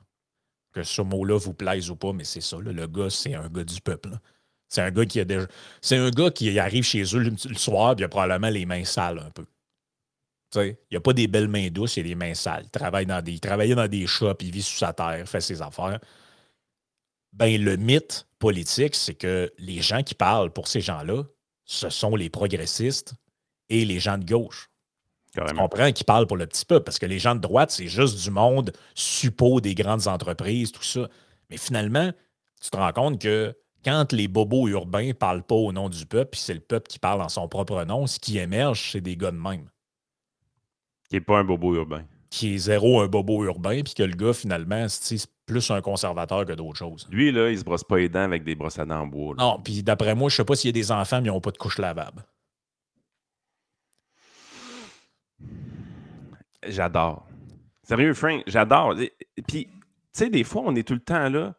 [SPEAKER 2] que ce mot-là vous plaise ou pas, mais c'est ça. Là, le gars, c'est un gars du peuple. Là. C'est un gars qui a déjà. C'est un gars qui arrive chez eux le soir, puis il a probablement les mains sales un peu. Il n'y a pas des belles mains douces, il y a des mains sales. Il travaillait dans des shops, il vit sous sa terre, fait ses affaires. Ben, le mythe politique, c'est que les gens qui parlent pour ces gens-là, ce sont les progressistes et les gens de gauche.
[SPEAKER 1] Carrément.
[SPEAKER 2] Tu comprends qu'ils parlent pour le petit peuple, parce que les gens de droite, c'est juste du monde suppôt des grandes entreprises, tout ça. Mais finalement, tu te rends compte que quand les bobos urbains ne parlent pas au nom du peuple, puis c'est le peuple qui parle en son propre nom, ce qui émerge, c'est des gars de même.
[SPEAKER 1] Qui n'est pas un bobo urbain.
[SPEAKER 2] Qui est zéro un bobo urbain, puis que le gars, finalement, c'est plus un conservateur que d'autres choses.
[SPEAKER 1] Lui, là, il se brosse pas les dents avec des brosses à dents en bois. Là.
[SPEAKER 2] Non, puis d'après moi, je sais pas s'il y a des enfants, mais ils n'ont pas de couche lavable.
[SPEAKER 1] J'adore. Sérieux, Frank, j'adore. Puis, tu sais, des fois, on est tout le temps là.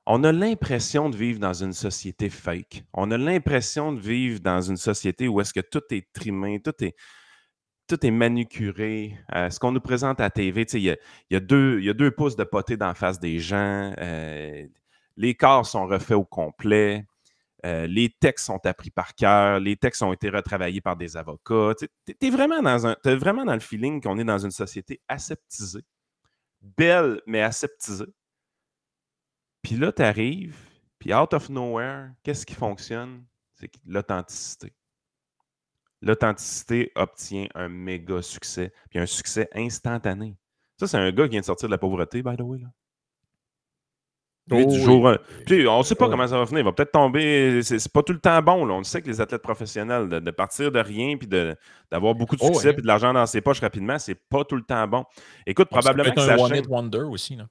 [SPEAKER 1] On a l'impression de vivre dans une société fake. On a l'impression de vivre dans une société où est-ce que tout est trimé, tout est manucuré. Ce qu'on nous présente à la TV, il y a 2 pouces de potée d'en face des gens. Les corps sont refaits au complet. Les textes sont appris par cœur. Les textes ont été retravaillés par des avocats. T'es vraiment dans le feeling qu'on est dans une société aseptisée. Belle, mais aseptisée. Puis là, tu arrives, puis out of nowhere, qu'est-ce qui fonctionne? C'est l'authenticité. L'authenticité obtient un méga succès, puis un succès instantané. Ça, c'est un gars qui vient de sortir de la pauvreté, by the way. Là. Lui, du jour. Puis, on ne sait pas comment ça va finir. Il va peut-être tomber. C'est pas tout le temps bon. Là. On sait que les athlètes professionnels, de partir de rien, puis d'avoir beaucoup de succès, puis de l'argent dans ses poches rapidement, c'est pas tout le temps bon. Écoute, probablement que
[SPEAKER 2] ça. C'est un one-hit wonder aussi. Là.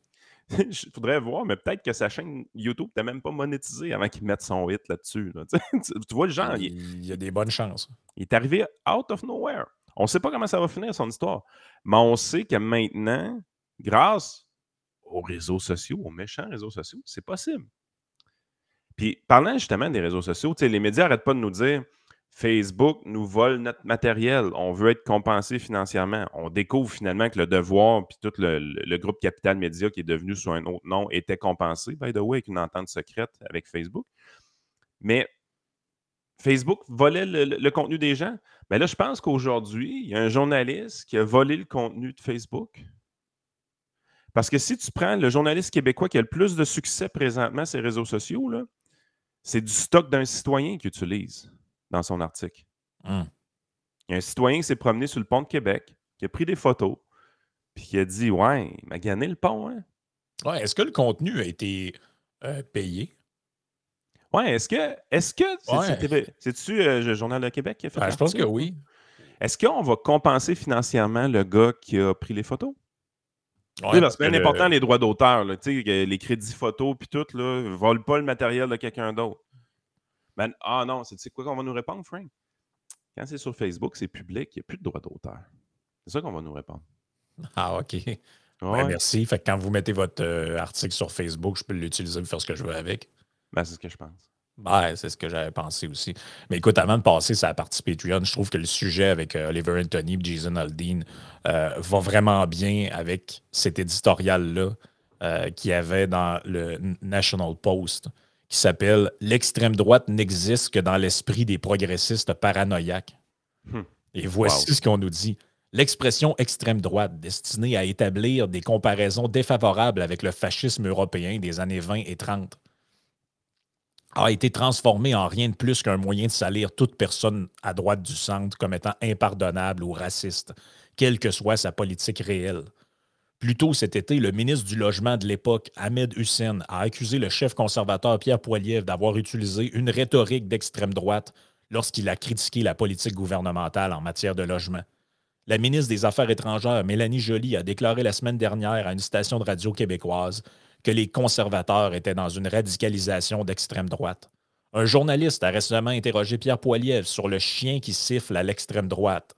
[SPEAKER 1] Je voudrais voir, mais peut-être que sa chaîne YouTube n'était même pas monétisée avant qu'il mette son hit là-dessus. Là. Tu vois le genre.
[SPEAKER 2] Il y a des bonnes chances.
[SPEAKER 1] Il est arrivé out of nowhere. On ne sait pas comment ça va finir, son histoire. Mais on sait que maintenant, grâce aux réseaux sociaux, aux méchants réseaux sociaux, c'est possible. Puis, parlant justement des réseaux sociaux, les médias n'arrêtent pas de nous dire Facebook nous vole notre matériel. On veut être compensé financièrement. On découvre finalement que Le Devoir puis tout le groupe Capital Média qui est devenu sous un autre nom était compensé, by the way, avec une entente secrète avec Facebook. Mais Facebook volait le contenu des gens. Mais là, je pense qu'aujourd'hui, il y a un journaliste qui a volé le contenu de Facebook. Parce que si tu prends le journaliste québécois qui a le plus de succès présentement sur les réseaux sociaux, là, c'est du stock d'un citoyen qu'il utilise dans son article. Il y a un citoyen qui s'est promené sur le pont de Québec, qui a pris des photos, puis qui a dit « Ouais, il m'a gagné le pont. Hein? »
[SPEAKER 2] Ouais, est-ce que le contenu a été payé?
[SPEAKER 1] Ouais, est-ce que c'est-tu le Journal de Québec qui a fait
[SPEAKER 2] je pense que oui.
[SPEAKER 1] Est-ce qu'on va compenser financièrement le gars qui a pris les photos?
[SPEAKER 2] Ouais,
[SPEAKER 1] parce que c'est bien important, les droits d'auteur, les crédits photos puis tout, ne volent pas le matériel de quelqu'un d'autre. Ben, non, c'est quoi qu'on va nous répondre, Frank? Quand c'est sur Facebook, c'est public, il n'y a plus de droits d'auteur. C'est ça qu'on va nous répondre.
[SPEAKER 2] Ah, OK.
[SPEAKER 1] Ouais,
[SPEAKER 2] Ben, merci. Fait que quand vous mettez votre article sur Facebook, je peux l'utiliser pour faire ce que je veux avec.
[SPEAKER 1] ben, c'est ce que je pense.
[SPEAKER 2] Ouais, c'est ce que j'avais pensé aussi. Mais écoute, avant de passer sur la partie Patreon, je trouve que le sujet avec Oliver Anthony et Jason Aldean va vraiment bien avec cet éditorial-là qu'il y avait dans le National Post qui s'appelle L'extrême droite n'existe que dans l'esprit des progressistes paranoïaques. Et voici ce qu'on nous dit. L'expression extrême droite, destinée à établir des comparaisons défavorables avec le fascisme européen des années 20 et 30, a été transformée en rien de plus qu'un moyen de salir toute personne à droite du centre comme étant impardonnable ou raciste, quelle que soit sa politique réelle. Plus tôt cet été, le ministre du Logement de l'époque, Ahmed Hussein, a accusé le chef conservateur Pierre Poilievre d'avoir utilisé une rhétorique d'extrême droite lorsqu'il a critiqué la politique gouvernementale en matière de logement. La ministre des Affaires étrangères, Mélanie Joly, a déclaré la semaine dernière à une station de radio québécoise que les conservateurs étaient dans une radicalisation d'extrême droite. Un journaliste a récemment interrogé Pierre Poilievre sur le chien qui siffle à l'extrême droite.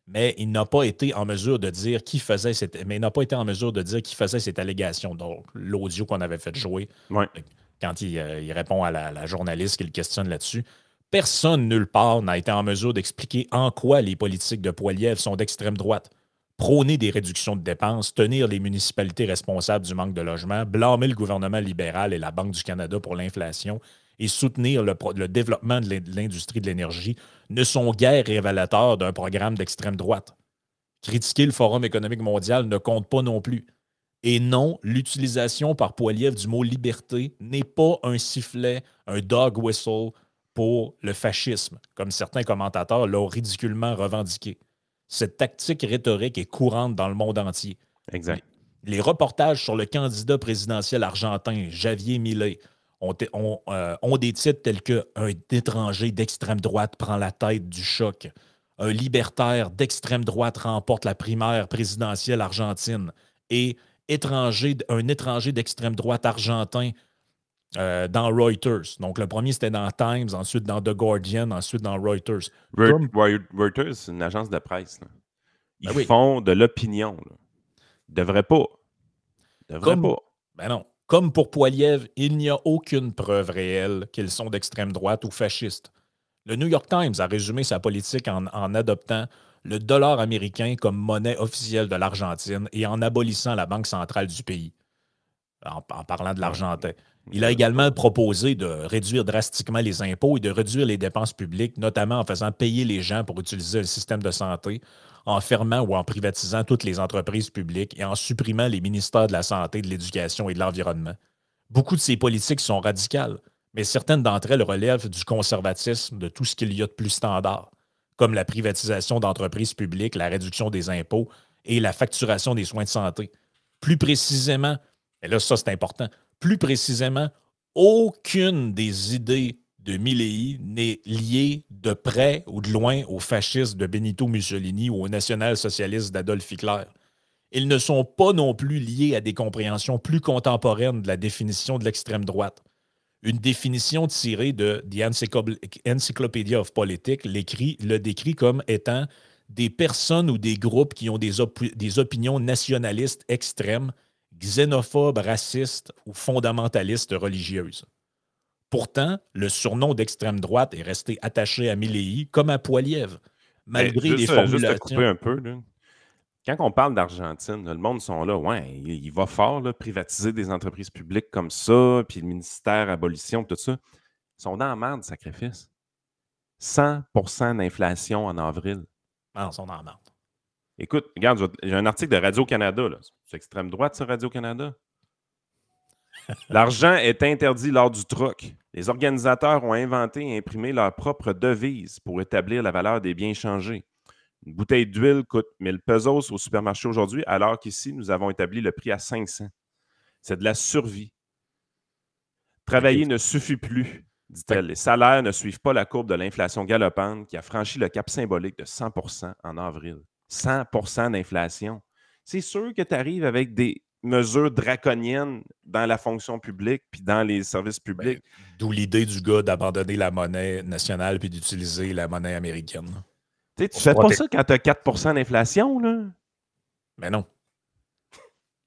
[SPEAKER 2] Mais il n'a pas été en mesure de dire qui faisait cette allégation. Donc, l'audio qu'on avait fait jouer, quand il répond à la journaliste qui le questionne là-dessus. Personne nulle part n'a été en mesure d'expliquer en quoi les politiques de Poilievre sont d'extrême droite. Prôner des réductions de dépenses, tenir les municipalités responsables du manque de logement, blâmer le gouvernement libéral et la Banque du Canada pour l'inflation et soutenir le développement de l'industrie de l'énergie ne sont guère révélateurs d'un programme d'extrême droite. Critiquer le Forum économique mondial ne compte pas non plus. Et non, l'utilisation par Poilievre du mot liberté n'est pas un sifflet, un dog whistle pour le fascisme, comme certains commentateurs l'ont ridiculement revendiqué. Cette tactique rhétorique est courante dans le monde entier.
[SPEAKER 1] Exact.
[SPEAKER 2] Les reportages sur le candidat présidentiel argentin, Javier Milei, ont des titres tels que « Un étranger d'extrême droite prend la tête du choc »,« Un libertaire d'extrême droite remporte la primaire présidentielle argentine » et « Un étranger d'extrême droite argentin dans Reuters ». Donc, le premier, c'était dans Times, ensuite dans The Guardian, ensuite dans Reuters.
[SPEAKER 1] Reuters, c'est une agence de presse. Là. Ils font de l'opinion. Là. Ils ne devraient pas.
[SPEAKER 2] Ben non. Comme pour Poilievre, il n'y a aucune preuve réelle qu'ils sont d'extrême droite ou fascistes. Le New York Times a résumé sa politique en adoptant le dollar américain comme monnaie officielle de l'Argentine et en abolissant la banque centrale du pays, en parlant de l'Argentin. Il a également proposé de réduire drastiquement les impôts et de réduire les dépenses publiques, notamment en faisant payer les gens pour utiliser le système de santé, en fermant ou en privatisant toutes les entreprises publiques et en supprimant les ministères de la Santé, de l'Éducation et de l'Environnement. Beaucoup de ces politiques sont radicales, mais certaines d'entre elles relèvent du conservatisme, de tout ce qu'il y a de plus standard, comme la privatisation d'entreprises publiques, la réduction des impôts et la facturation des soins de santé. Plus précisément, et là ça c'est important, plus précisément, aucune des idées de Milei n'est liée de près ou de loin au fascisme de Benito Mussolini ou au national-socialiste d'Adolf Hitler. Ils ne sont pas non plus liés à des compréhensions plus contemporaines de la définition de l'extrême droite. Une définition tirée de The Encyclopedia of Politics le décrit comme étant des personnes ou des groupes qui ont des opinions nationalistes extrêmes, xénophobes, racistes ou fondamentalistes religieuses. Pourtant, le surnom d'extrême droite est resté attaché à Milei comme à Poilievre, malgré les formulations.
[SPEAKER 1] Juste à couper un peu, là. Quand on parle d'Argentine, le monde sont là, ouais, il va fort, là, privatiser des entreprises publiques comme ça, puis le ministère abolition, tout ça. Ils sont dans la merde, sacrifice. 100% d'inflation en avril.
[SPEAKER 2] Non, ils sont dans la merde.
[SPEAKER 1] Écoute, regarde, j'ai un article de Radio-Canada, là. C'est extrême droite, ça, Radio-Canada? L'argent est interdit lors du troc. Les organisateurs ont inventé et imprimé leur propre devise pour établir la valeur des biens échangés. Une bouteille d'huile coûte 1000 pesos au supermarché aujourd'hui, alors qu'ici, nous avons établi le prix à 500. C'est de la survie. Travailler ne suffit plus, dit-elle. Les salaires ne suivent pas la courbe de l'inflation galopante qui a franchi le cap symbolique de 100% en avril. 100% d'inflation. C'est sûr que tu arrives avec des mesures draconiennes dans la fonction publique puis dans les services publics.
[SPEAKER 2] D'où l'idée du gars d'abandonner la monnaie nationale puis d'utiliser la monnaie américaine.
[SPEAKER 1] Tu fais pas ça quand tu as 4% d'inflation, là.
[SPEAKER 2] Mais non.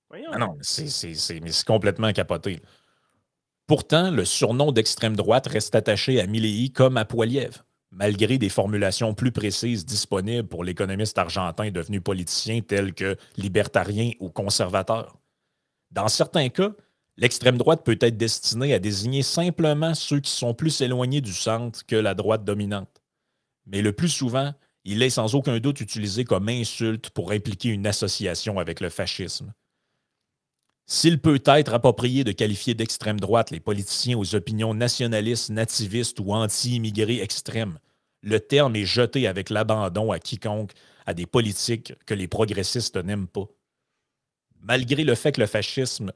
[SPEAKER 1] Voyons.
[SPEAKER 2] Mais non, c'est complètement capoté. Pourtant, le surnom d'extrême droite reste attaché à Milley comme à Poilievre, malgré des formulations plus précises disponibles pour l'économiste argentin devenu politicien tel que libertarien ou conservateur. Dans certains cas, l'extrême droite peut être destinée à désigner simplement ceux qui sont plus éloignés du centre que la droite dominante. Mais le plus souvent, il est sans aucun doute utilisé comme insulte pour impliquer une association avec le fascisme. S'il peut être approprié de qualifier d'extrême droite les politiciens aux opinions nationalistes, nativistes ou anti-immigrés extrêmes, le terme est jeté avec l'abandon à quiconque à des politiques que les progressistes n'aiment pas. Malgré le fait que le fascisme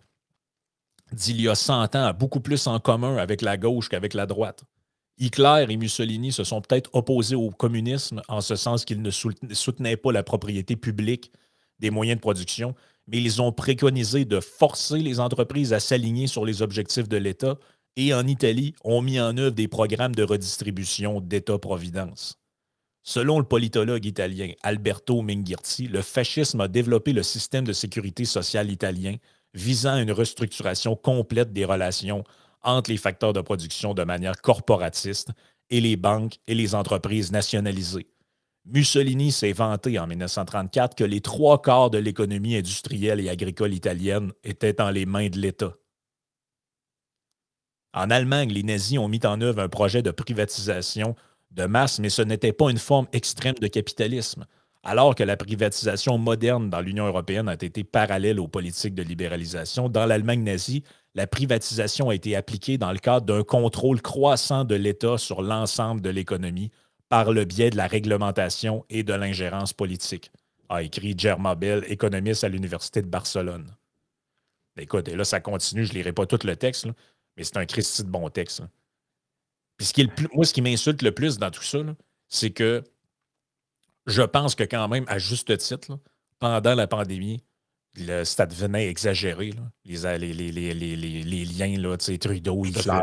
[SPEAKER 2] d'il y a 100 ans a beaucoup plus en commun avec la gauche qu'avec la droite. Hitler et Mussolini se sont peut-être opposés au communisme en ce sens qu'ils ne soutenaient pas la propriété publique des moyens de production, mais ils ont préconisé de forcer les entreprises à s'aligner sur les objectifs de l'État et en Italie ont mis en œuvre des programmes de redistribution d'État-providence. Selon le politologue italien Alberto Mingherti, le fascisme a développé le système de sécurité sociale italien visant à une restructuration complète des relations entre les facteurs de production de manière corporatiste et les banques et les entreprises nationalisées. Mussolini s'est vanté en 1934 que les 3/4 de l'économie industrielle et agricole italienne étaient dans les mains de l'État. En Allemagne, les nazis ont mis en œuvre un projet de privatisation de masse, mais ce n'était pas une forme extrême de capitalisme, alors que la privatisation moderne dans l'Union européenne a été parallèle aux politiques de libéralisation. Dans l'Allemagne nazie, la privatisation a été appliquée dans le cadre d'un contrôle croissant de l'État sur l'ensemble de l'économie par le biais de la réglementation et de l'ingérence politique, a écrit Germa Bell, économiste à l'Université de Barcelone. Écoute, et là, ça continue, je ne lirai pas tout le texte, là, mais c'est un Christi de bon texte. Là. Puis moi, ce qui m'insulte le plus dans tout ça, c'est que je pense que quand même, à juste titre, là, pendant la pandémie, ça devenait exagéré. Là. Les liens, là, Trudeau, Hitler,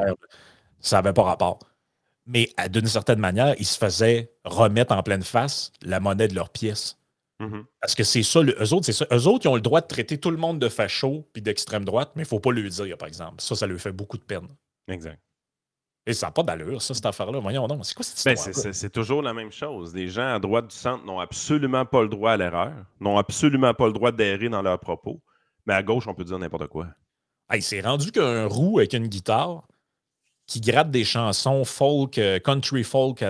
[SPEAKER 2] ça n'avait pas rapport. Mais d'une certaine manière, ils se faisaient remettre en pleine face la monnaie de leur pièce.
[SPEAKER 1] Mm-hmm.
[SPEAKER 2] Parce que c'est ça, eux autres, c'est ça. Eux autres, ils ont le droit de traiter tout le monde de facho puis d'extrême droite, mais il ne faut pas le dire, par exemple. Ça leur fait beaucoup de peine.
[SPEAKER 1] Exact.
[SPEAKER 2] Et ça n'a pas d'allure, ça, cette affaire-là. Voyons donc, c'est quoi cette histoire?
[SPEAKER 1] C'est toujours la même chose. Les gens à droite du centre n'ont absolument pas le droit à l'erreur, n'ont absolument pas le droit d'errer dans leurs propos, mais à gauche, on peut dire n'importe quoi.
[SPEAKER 2] Hey, c'est rendu qu'un roux avec une guitare qui gratte des chansons folk, country folk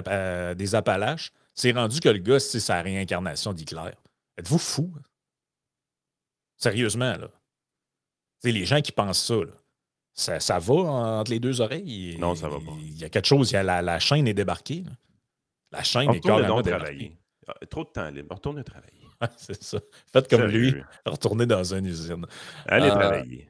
[SPEAKER 2] des Appalaches, c'est rendu que le gars, c'est sa réincarnation d'Hitler. Êtes-vous fou? Sérieusement, là. T'sais, les gens qui pensent ça, là, ça va entre les deux oreilles?
[SPEAKER 1] Non, ça va pas.
[SPEAKER 2] Il y a quelque chose, la chaîne est débarquée. Là. La chaîne est carrément débarquée.
[SPEAKER 1] Trop de temps libre. Retournez travailler.
[SPEAKER 2] C'est ça. Faites comme lui, retournez dans une usine.
[SPEAKER 1] Allez travailler.